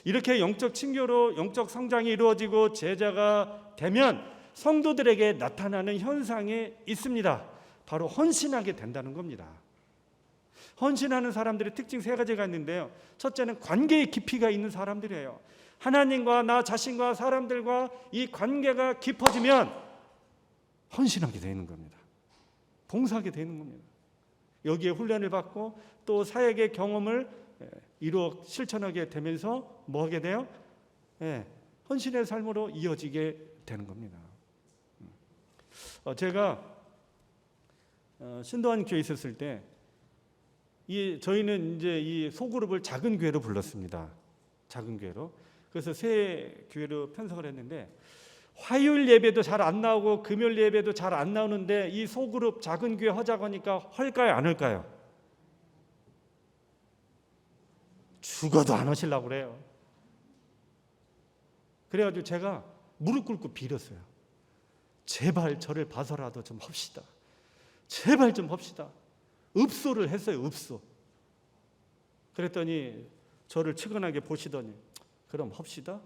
이렇게 영적 친교로 영적 성장이 이루어지고 제자가 되면 성도들에게 나타나는 현상이 있습니다. 바로 헌신하게 된다는 겁니다. 헌신하는 사람들의 특징 세 가지가 있는데요. 첫째는 관계의 깊이가 있는 사람들이에요. 하나님과 나 자신과 사람들과 이 관계가 깊어지면 헌신하게 되는 겁니다. 봉사하게 되는 겁니다. 여기에 훈련을 받고 또 사역의 경험을 이루어 실천하게 되면서 뭐 하게 돼요? 헌신의 삶으로 이어지게 되는 겁니다. 제가 신도한 교회에 있었을 때 저희는 이제 이 소그룹을 작은 교회로 불렀습니다. 작은 교회로. 그래서 새 교회로 편성을 했는데 화요일 예배도 잘 안 나오고 금요일 예배도 잘 안 나오는데 이 소그룹 작은 교회 하자고 하니까 할까요, 안 할까요? 죽어도 안 하시려고 그래요. 그래가지고 제가 무릎 꿇고 빌었어요. 제발 저를 봐서라도 좀 합시다. 제발 좀 합시다. 읍소를 했어요. 읍소. 그랬더니 저를 측은하게 보시더니 그럼 합시다.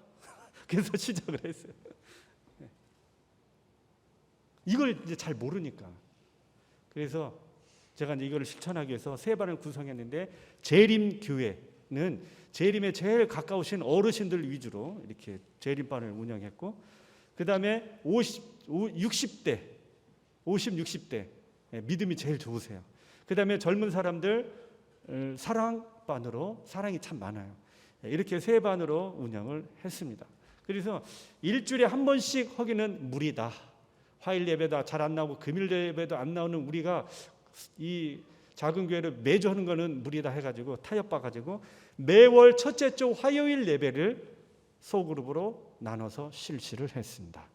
그래서 시작을 했어요. 이걸 이제 잘 모르니까. 그래서 제가 이제 이걸 실천하기 위해서 세 반을 구성했는데 재림교회는 재림에 제일 가까우신 어르신들 위주로 이렇게 재림반을 운영했고, 그 다음에 60대 믿음이 제일 좋으세요. 그 다음에 젊은 사람들 사랑반으로, 사랑이 참 많아요. 이렇게 세 반으로 운영을 했습니다. 그래서 일주일에 한 번씩 하기는 무리다. 화요일 예배도 잘 안 나오고 금요일 예배도 안 나오는 우리가 이 작은 교회를 매주 하는 거는 무리다 해가지고 타협봐가지고 매월 첫째 주 화요일 예배를 소그룹으로 나눠서 실시를 했습니다.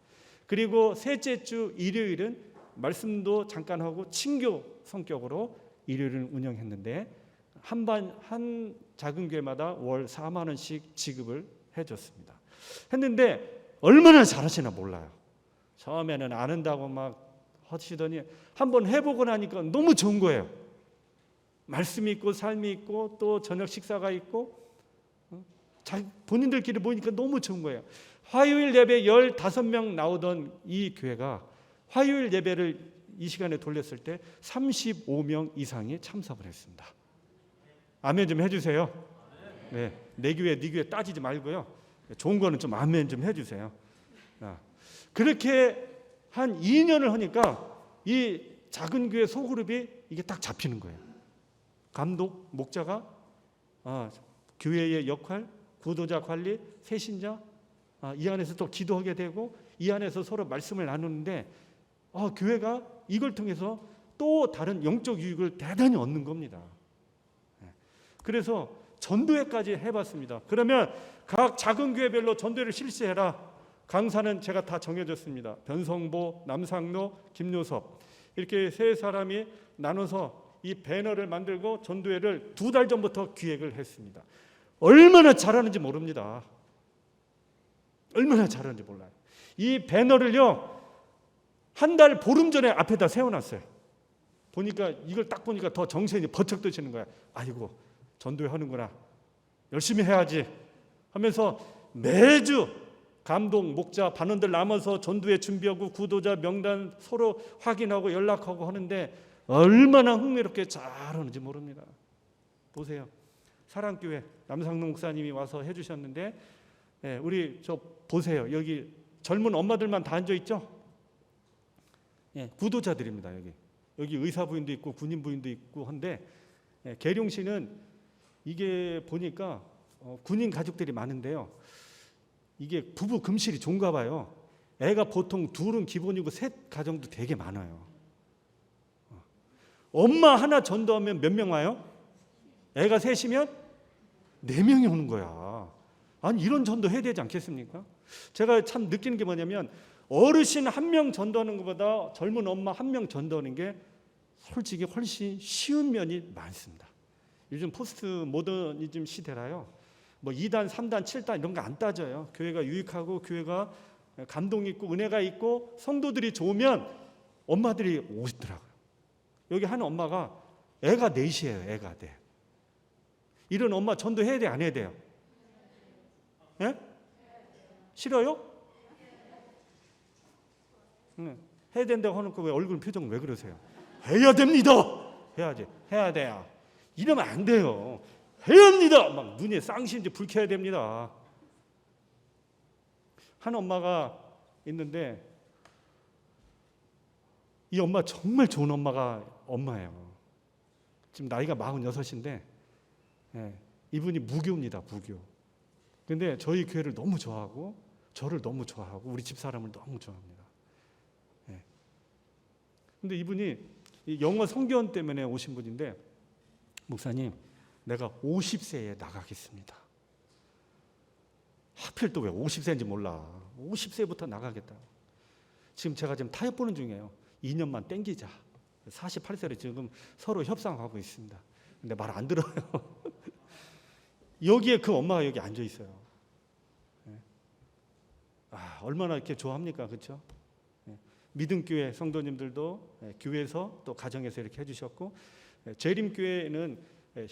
그리고 셋째 주 일요일은 말씀도 잠깐 하고 친교 성격으로 일요일을 운영했는데 한 작은 교회마다 월 4만 원씩 지급을 해줬습니다. 했는데 얼마나 잘하시나 몰라요. 처음에는 안 한다고 막 하시더니 한번 해보고 나니까 너무 좋은 거예요. 말씀이 있고 삶이 있고 또 저녁 식사가 있고 본인들끼리 모이니까 너무 좋은 거예요. 화요일 예배 15명 나오던 이 교회가 화요일 예배를 이 시간에 돌렸을 때 35명 이상이 참석을 했습니다. 아멘 좀 해주세요. 네, 내 교회 네 교회 따지지 말고요. 좋은 거는 좀 아멘 좀 해주세요. 그렇게 한 2년을 하니까 이 작은 교회 소그룹이 이게 딱 잡히는 거예요. 감독, 목자가 교회의 역할, 구도자 관리, 새신자 이 안에서 또 기도하게 되고 이 안에서 서로 말씀을 나누는데 교회가 이걸 통해서 또 다른 영적 유익을 대단히 얻는 겁니다. 그래서 전도회까지 해봤습니다. 그러면 각 작은 교회별로 전도회를 실시해라. 강사는 제가 다 정해졌습니다. 변성보, 남상로, 김요섭 이렇게 세 사람이 나눠서 이 배너를 만들고 전도회를 2달 전부터 기획을 했습니다. 얼마나 잘하는지 모릅니다. 얼마나 잘하는지 몰라요. 이 배너를요 한 달 보름 전에 앞에다 세워놨어요. 보니까 이걸 딱 보니까 더 정신이 번쩍 드시는 거야. 아이고 전도회 하는구나. 열심히 해야지 하면서 매주 감독, 목자, 반원들 남아서 전도회 준비하고 구도자 명단 서로 확인하고 연락하고 하는데 얼마나 흥미롭게 잘하는지 모릅니다. 보세요. 사랑교회 남상동 목사님이 와서 해주셨는데, 우리 저 보세요. 여기 젊은 엄마들만 다 앉아 있죠? 구도자들입니다. 여기 의사 부인도 있고 군인 부인도 있고 한데, 계룡시는 이게 보니까 군인 가족들이 많은데요. 이게 부부 금실이 좋은가 봐요. 애가 보통 둘은 기본이고 셋 가정도 되게 많아요. 엄마 하나 전도하면 몇 명 와요? 애가 셋이면 4명이 오는 거야. 아니 이런 전도 해야 되지 않겠습니까? 제가 참 느끼는 게 뭐냐면 어르신 1명 전도하는 것보다 젊은 엄마 1명 전도하는 게 솔직히 훨씬 쉬운 면이 많습니다. 요즘 포스트 모더니즘 시대라요. 뭐 2단, 3단, 7단 이런 거 안 따져요. 교회가 유익하고 교회가 감동 있고 은혜가 있고 성도들이 좋으면 엄마들이 오시더라고요. 여기 한 엄마가 애가 4이에요. 애가 4. 이런 엄마 전도해야 돼, 안 해야 돼요? 예? 싫어요? 해야 된다고 하는 거 왜 얼굴 표정 왜 그러세요? 해야 됩니다. 해야지. 해야 돼요. 이러면 안 돼요. 해야 합니다. 막 눈에 쌍시인지 불 켜야 됩니다. 한 엄마가 있는데 이 엄마 정말 좋은 엄마예요. 지금 나이가 46인데 이분이 무교입니다. 무교. 근데 저희 교회를 너무 좋아하고 저를 너무 좋아하고 우리 집사람을 너무 좋아합니다. 근데 이분이 영어 성교원 때문에 오신 분인데, 목사님 내가 50세에 나가겠습니다. 하필 또 왜 50세인지 몰라. 50세부터 나가겠다. 지금 제가 타협 보는 중이에요. 2년만 땡기자. 48세로 지금 서로 협상하고 있습니다. 근데 말 안 들어요. 여기에 그 엄마가 여기 앉아 있어요. 얼마나 이렇게 좋아합니까? 그렇죠? 믿음교회 성도님들도 교회에서 또 가정에서 이렇게 해주셨고, 재림교회는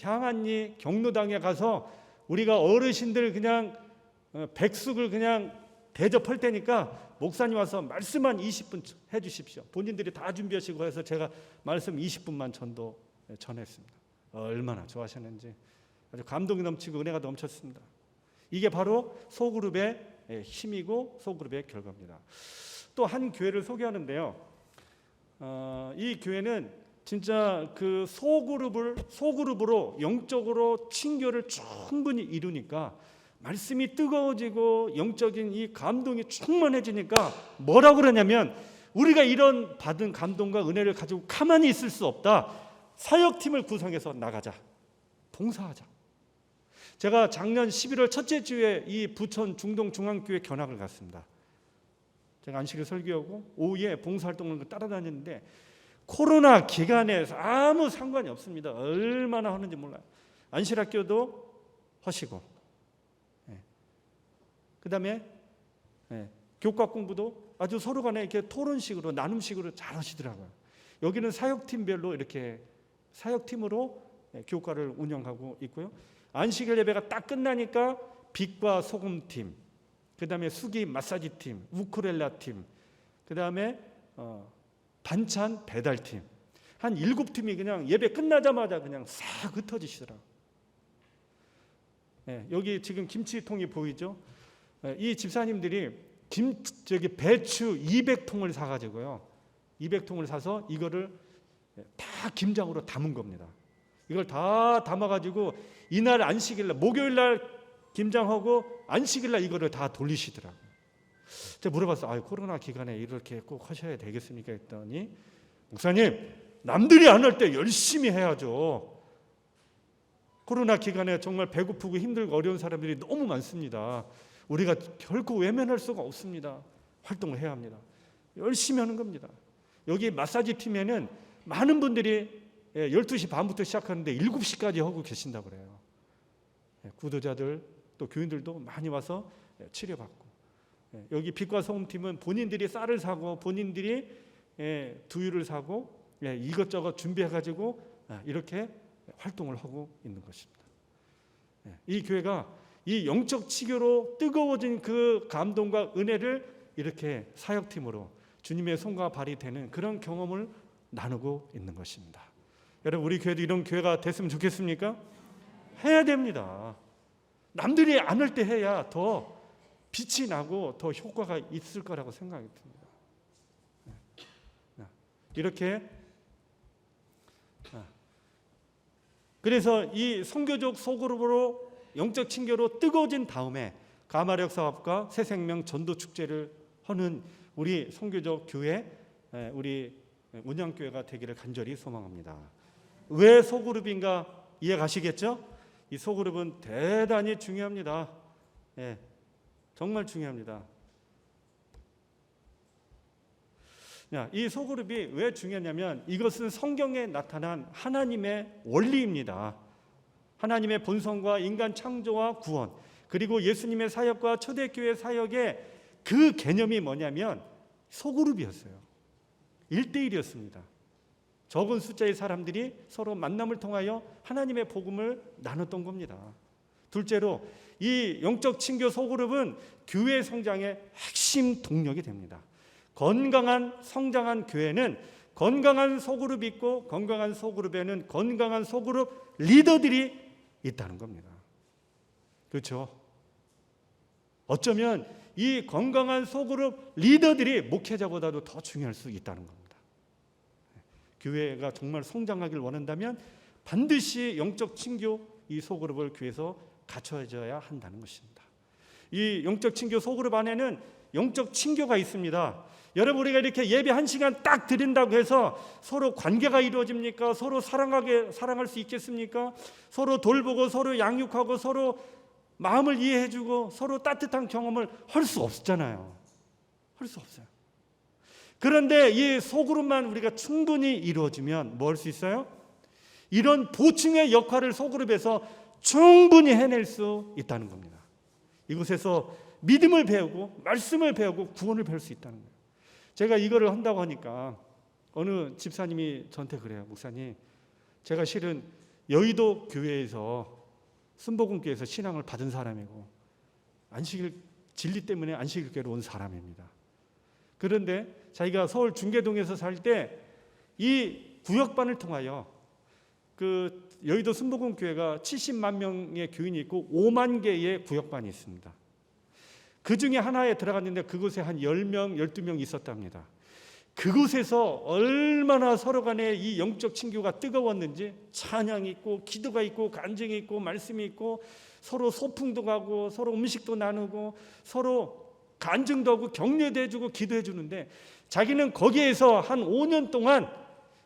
향안리 경로당에 가서 우리가 어르신들 그냥 백숙을 그냥 대접할 테니까 목사님 와서 말씀만 20분 해주십시오. 본인들이 다 준비하시고 해서 제가 말씀 20분만 전했습니다. 얼마나 좋아하셨는지 아주 감동이 넘치고 은혜가 넘쳤습니다. 이게 바로 소그룹의 힘이고 소그룹의 결과입니다. 또 한 교회를 소개하는데요. 이 교회는 진짜 그 소그룹으로 영적으로 친교를 충분히 이루니까 말씀이 뜨거워지고 영적인 이 감동이 충만해지니까 뭐라고 그러냐면, 우리가 이런 받은 감동과 은혜를 가지고 가만히 있을 수 없다. 사역팀을 구성해서 나가자. 봉사하자. 제가 작년 11월 첫째 주에 이 부천 중동중앙교회 견학을 갔습니다. 제가 안식일 설교하고 오후에 봉사활동을 따라다녔는데 코로나 기간에 아무 상관이 없습니다. 얼마나 하는지 몰라요. 안실학교도 하시고, 그 다음에 교과 공부도 아주 서로 간에 이렇게 토론식으로 나눔식으로 잘 하시더라고요. 여기는 사역팀별로 이렇게 사역팀으로 교과를 운영하고 있고요. 안식일 예배가 딱 끝나니까 빛과 소금팀, 그 다음에 수기 마사지팀, 우쿨렐라팀, 그 다음에 반찬 배달팀, 한 7팀이 그냥 예배 끝나자마자 그냥 싹 흩어지시더라고요. 여기 지금 김치통이 보이죠? 이 집사님들이 배추 200통을 사가지고요. 200통을 사서 이거를 다 김장으로 담은 겁니다. 이걸 다 담아가지고 이날 안식일날, 목요일날 김장하고 안식일날 이거를 다 돌리시더라고요. 제가 물어봤어요. 코로나 기간에 이렇게 꼭 하셔야 되겠습니까? 했더니, 목사님, 남들이 안 할 때 열심히 해야죠. 코로나 기간에 정말 배고프고 힘들고 어려운 사람들이 너무 많습니다. 우리가 결코 외면할 수가 없습니다. 활동을 해야 합니다. 열심히 하는 겁니다. 여기 마사지 팀에는 많은 분들이 12시 반부터 시작하는데 7시까지 하고 계신다고 그래요. 구도자들 또 교인들도 많이 와서 치료받고, 여기 빛과 소금팀은 본인들이 쌀을 사고 본인들이 두유를 사고 이것저것 준비해가지고 이렇게 활동을 하고 있는 것입니다. 이 교회가 이 영적 치교로 뜨거워진 그 감동과 은혜를 이렇게 사역팀으로 주님의 손과 발이 되는 그런 경험을 나누고 있는 것입니다. 여러분, 우리 교회도 이런 교회가 됐으면 좋겠습니까? 해야 됩니다. 남들이 안 할 때 해야 더 빛이 나고 더 효과가 있을 거라고 생각이 듭니다. 이렇게 그래서 이 선교적 소그룹으로 영적 친교로 뜨거워진 다음에 가마력 사업과 새생명 전도 축제를 하는 우리 선교적 교회, 우리 운양교회가 되기를 간절히 소망합니다. 왜 소그룹인가 이해 가시겠죠? 이 소그룹은 대단히 중요합니다. 정말 중요합니다. 이 소그룹이 왜 중요하냐면 이것은 성경에 나타난 하나님의 원리입니다. 하나님의 본성과 인간 창조와 구원, 그리고 예수님의 사역과 초대교회 사역의 그 개념이 뭐냐면 소그룹이었어요. 1대1이었습니다. 적은 숫자의 사람들이 서로 만남을 통하여 하나님의 복음을 나눴던 겁니다. 둘째로 이 영적 친교 소그룹은 교회 성장의 핵심 동력이 됩니다. 건강한 성장한 교회는 건강한 소그룹이 있고 건강한 소그룹에는 건강한 소그룹 리더들이 있다는 겁니다. 그렇죠? 어쩌면 이 건강한 소그룹 리더들이 목회자보다도 더 중요할 수 있다는 겁니다. 교회가 정말 성장하길 원한다면 반드시 영적 친교 이 소그룹을 교회에서 갖춰져야 한다는 것입니다. 이 영적 친교 소그룹 안에는 영적 친교가 있습니다. 여러분, 우리가 이렇게 예배 1시간 딱 드린다고 해서 서로 관계가 이루어집니까? 서로 사랑할 수 있겠습니까? 서로 돌보고 서로 양육하고 서로 마음을 이해해주고 서로 따뜻한 경험을 할 수 없잖아요. 할 수 없어요. 그런데 이 소그룹만 우리가 충분히 이루어지면 뭐 할 수 있어요? 이런 보충의 역할을 소그룹에서 충분히 해낼 수 있다는 겁니다. 이곳에서 믿음을 배우고 말씀을 배우고 구원을 배울 수 있다는 거예요. 제가 이거를 한다고 하니까 어느 집사님이 저한테 그래요. 목사님, 제가 실은 여의도 교회에서 순복음교회에서 신앙을 받은 사람이고 안식일 진리 때문에 안식일교회로 온 사람입니다. 그런데 자기가 서울 중계동에서 살 때 이 구역반을 통하여 그 여의도 순복음교회가 70만 명의 교인이 있고 5만 개의 구역반이 있습니다. 그 중에 하나에 들어갔는데 그곳에 한 10명, 12명 있었답니다. 그곳에서 얼마나 서로 간에 이 영적 친교가 뜨거웠는지 찬양이 있고 기도가 있고 간증이 있고 말씀이 있고 서로 소풍도 가고 서로 음식도 나누고 서로 간증도 하고 격려도 해주고 기도해 주는데 자기는 거기에서 한 5년 동안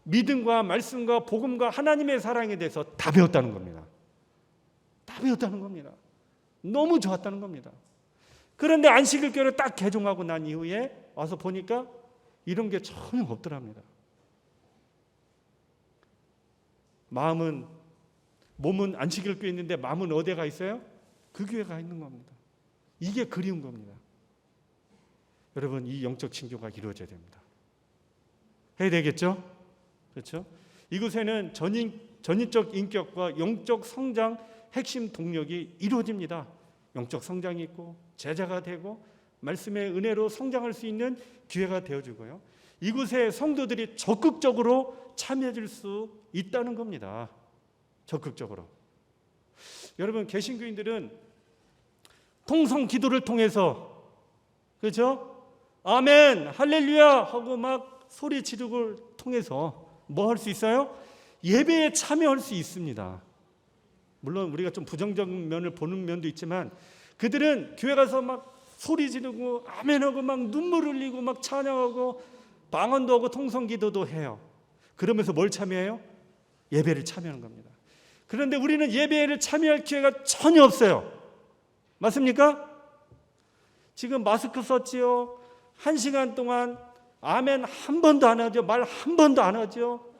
믿음과 말씀과 복음과 하나님의 사랑에 대해서 다 배웠다는 겁니다. 다 배웠다는 겁니다. 너무 좋았다는 겁니다. 그런데 안식일교회를 딱 개종하고 난 이후에 와서 보니까 이런 게 전혀 없더랍니다. 몸은 안식일교회에 있는데 마음은 어디에 가 있어요? 그 교회가 있는 겁니다. 이게 그리운 겁니다. 여러분, 이 영적 친교가 이루어져야 됩니다. 해야 되겠죠? 그렇죠? 이곳에는 전인적 인격과 영적 성장 핵심 동력이 이루어집니다. 영적 성장이 있고 제자가 되고 말씀의 은혜로 성장할 수 있는 기회가 되어주고요. 이곳에 성도들이 적극적으로 참여해줄 수 있다는 겁니다. 적극적으로. 여러분, 개신교인들은 통성 기도를 통해서 그렇죠? 아멘, 할렐루야 하고 막 소리 지르고 통해서 뭐 할 수 있어요? 예배에 참여할 수 있습니다. 물론 우리가 좀 부정적인 면을 보는 면도 있지만 그들은 교회 가서 막 소리 지르고 아멘하고 막 눈물 흘리고 막 찬양하고 방언도 하고 통성기도도 해요. 그러면서 뭘 참여해요? 예배를 참여하는 겁니다. 그런데 우리는 예배를 참여할 기회가 전혀 없어요. 맞습니까? 지금 마스크 썼지요. 1시간 동안 아멘 한 번도 안 하죠. 말 한 번도 안 하죠.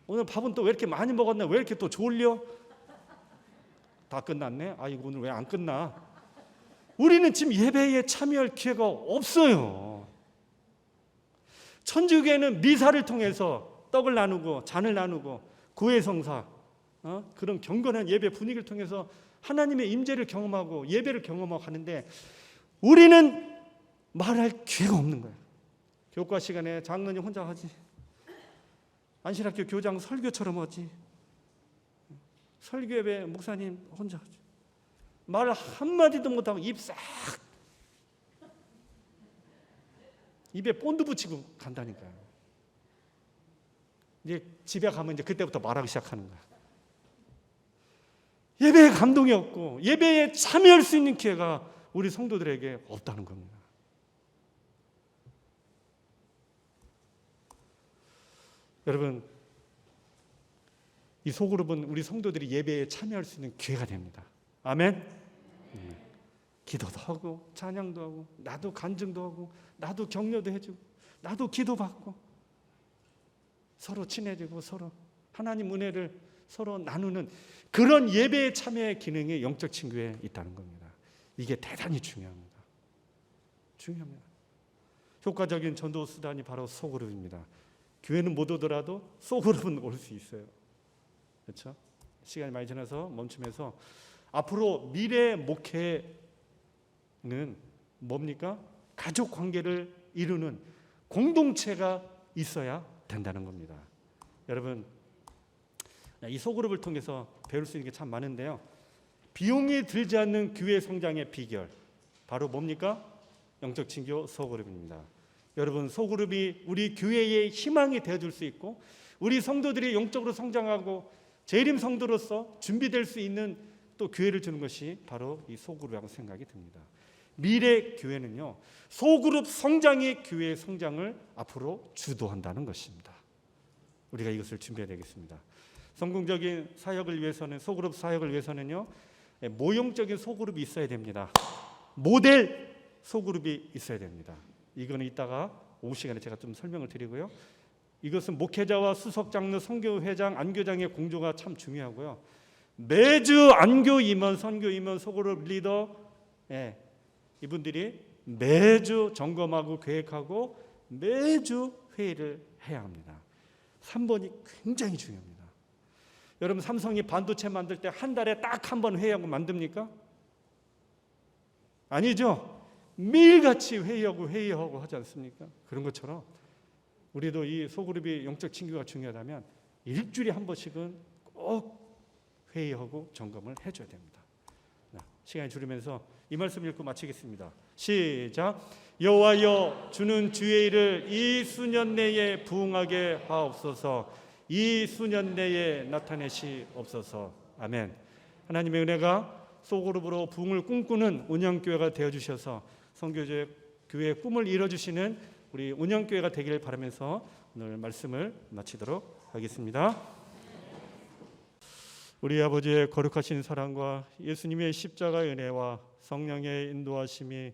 오늘 밥은 또 왜 이렇게 많이 먹었나? 왜 이렇게 또 졸려? 다 끝났네? 아이고, 오늘 왜 안 끝나? 우리는 지금 예배에 참여할 기회가 없어요. 천주교회는 미사를 통해서 떡을 나누고 잔을 나누고 구회성사 그런 경건한 예배 분위기를 통해서 하나님의 임재를 경험하고 예배를 경험하고 하는데 우리는 말할 기회가 없는 거예요. 교과 시간에 장로님 혼자 하지. 안신학교 교장 설교처럼 하지. 설교회 목사님 혼자 하지. 말 한마디도 못하고 입에 본드 붙이고 간다니까요. 이제 집에 가면 이제 그때부터 말하기 시작하는 거야. 예배에 감동이 없고 예배에 참여할 수 있는 기회가 우리 성도들에게 없다는 겁니다. 여러분, 이 소그룹은 우리 성도들이 예배에 참여할 수 있는 기회가 됩니다. 아멘. 기도도 하고 찬양도 하고 나도 간증도 하고 나도 격려도 해주고 나도 기도받고 서로 친해지고 서로 하나님 은혜를 서로 나누는 그런 예배에 참여의 기능이 영적 친교에 있다는 겁니다. 이게 대단히 중요합니다. 효과적인 전도 수단이 바로 소그룹입니다. 교회는 못 오더라도 소그룹은 올 수 있어요. 그렇죠? 시간이 많이 지나서 멈추면서 앞으로 미래 목회는 뭡니까? 가족 관계를 이루는 공동체가 있어야 된다는 겁니다. 여러분, 이 소그룹을 통해서 배울 수 있는 게 참 많은데요. 비용이 들지 않는 교회 성장의 비결, 바로 뭡니까? 영적 친교 소그룹입니다. 여러분, 소그룹이 우리 교회의 희망이 되어줄 수 있고 우리 성도들이 영적으로 성장하고 재림 성도로서 준비될 수 있는 또 교회를 주는 것이 바로 이 소그룹이라고 생각이 듭니다. 미래 교회는요, 소그룹 성장이 교회의 성장을 앞으로 주도한다는 것입니다. 우리가 이것을 준비해야 되겠습니다. 성공적인 사역을 위해서는, 소그룹 사역을 위해서는요, 모형적인 소그룹이 있어야 됩니다. 모델 소그룹이 있어야 됩니다. 이거는 이따가 오후 시간에 제가 좀 설명을 드리고요. 이것은 목회자와 수석 장로, 선교회장, 안교장의 공조가 참 중요하고요. 매주 안교 임원, 선교 임원, 소그룹 리더, 이분들이 매주 점검하고 계획하고 매주 회의를 해야 합니다. 3번이 굉장히 중요합니다. 여러분, 삼성이 반도체 만들 때 한 달에 딱 한 번 회의하고 만듭니까? 아니죠. 매일같이 회의하고 하지 않습니까? 그런 것처럼 우리도 이 소그룹이 영적 친교가 중요하다면 일주일에 한 번씩은 꼭 회의하고 점검을 해줘야 됩니다. 시간이 줄이면서 이 말씀 읽고 마치겠습니다. 시작. 여호와여, 주는 주의 일을 이 수년 내에 부응하게 하옵소서. 이 수년 내에 나타내시옵소서. 아멘. 하나님의 은혜가 소그룹으로 부흥을 꿈꾸는 운영교회가 되어주셔서 선교교회의 꿈을 이뤄주시는 우리 운영교회가 되기를 바라면서 오늘 말씀을 마치도록 하겠습니다. 우리 아버지의 거룩하신 사랑과 예수님의 십자가의 은혜와 성령의 인도하심이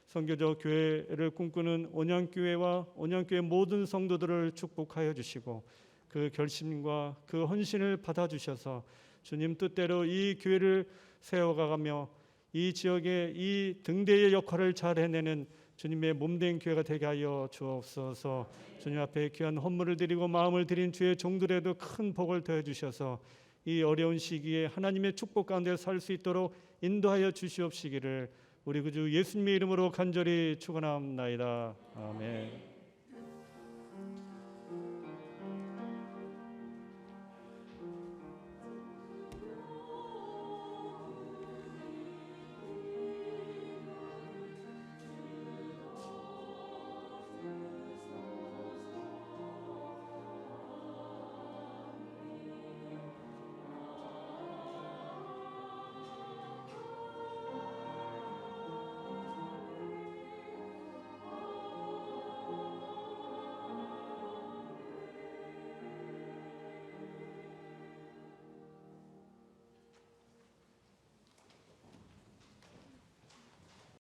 선교적 교회를 꿈꾸는 온양교회와 온양교회 모든 성도들을 축복하여 주시고 그 결심과 그 헌신을 받아주셔서 주님 뜻대로 이 교회를 세워가며 이 지역의 이 등대의 역할을 잘 해내는 주님의 몸된 교회가 되게 하여 주옵소서. 주님 앞에 귀한 헌물을 드리고 마음을 드린 주의 종들에도 큰 복을 더해 주셔서 이 어려운 시기에 하나님의 축복 가운데 살 수 있도록 인도하여 주시옵시기를 우리 구주 예수님의 이름으로 간절히 축원합니다. 아멘.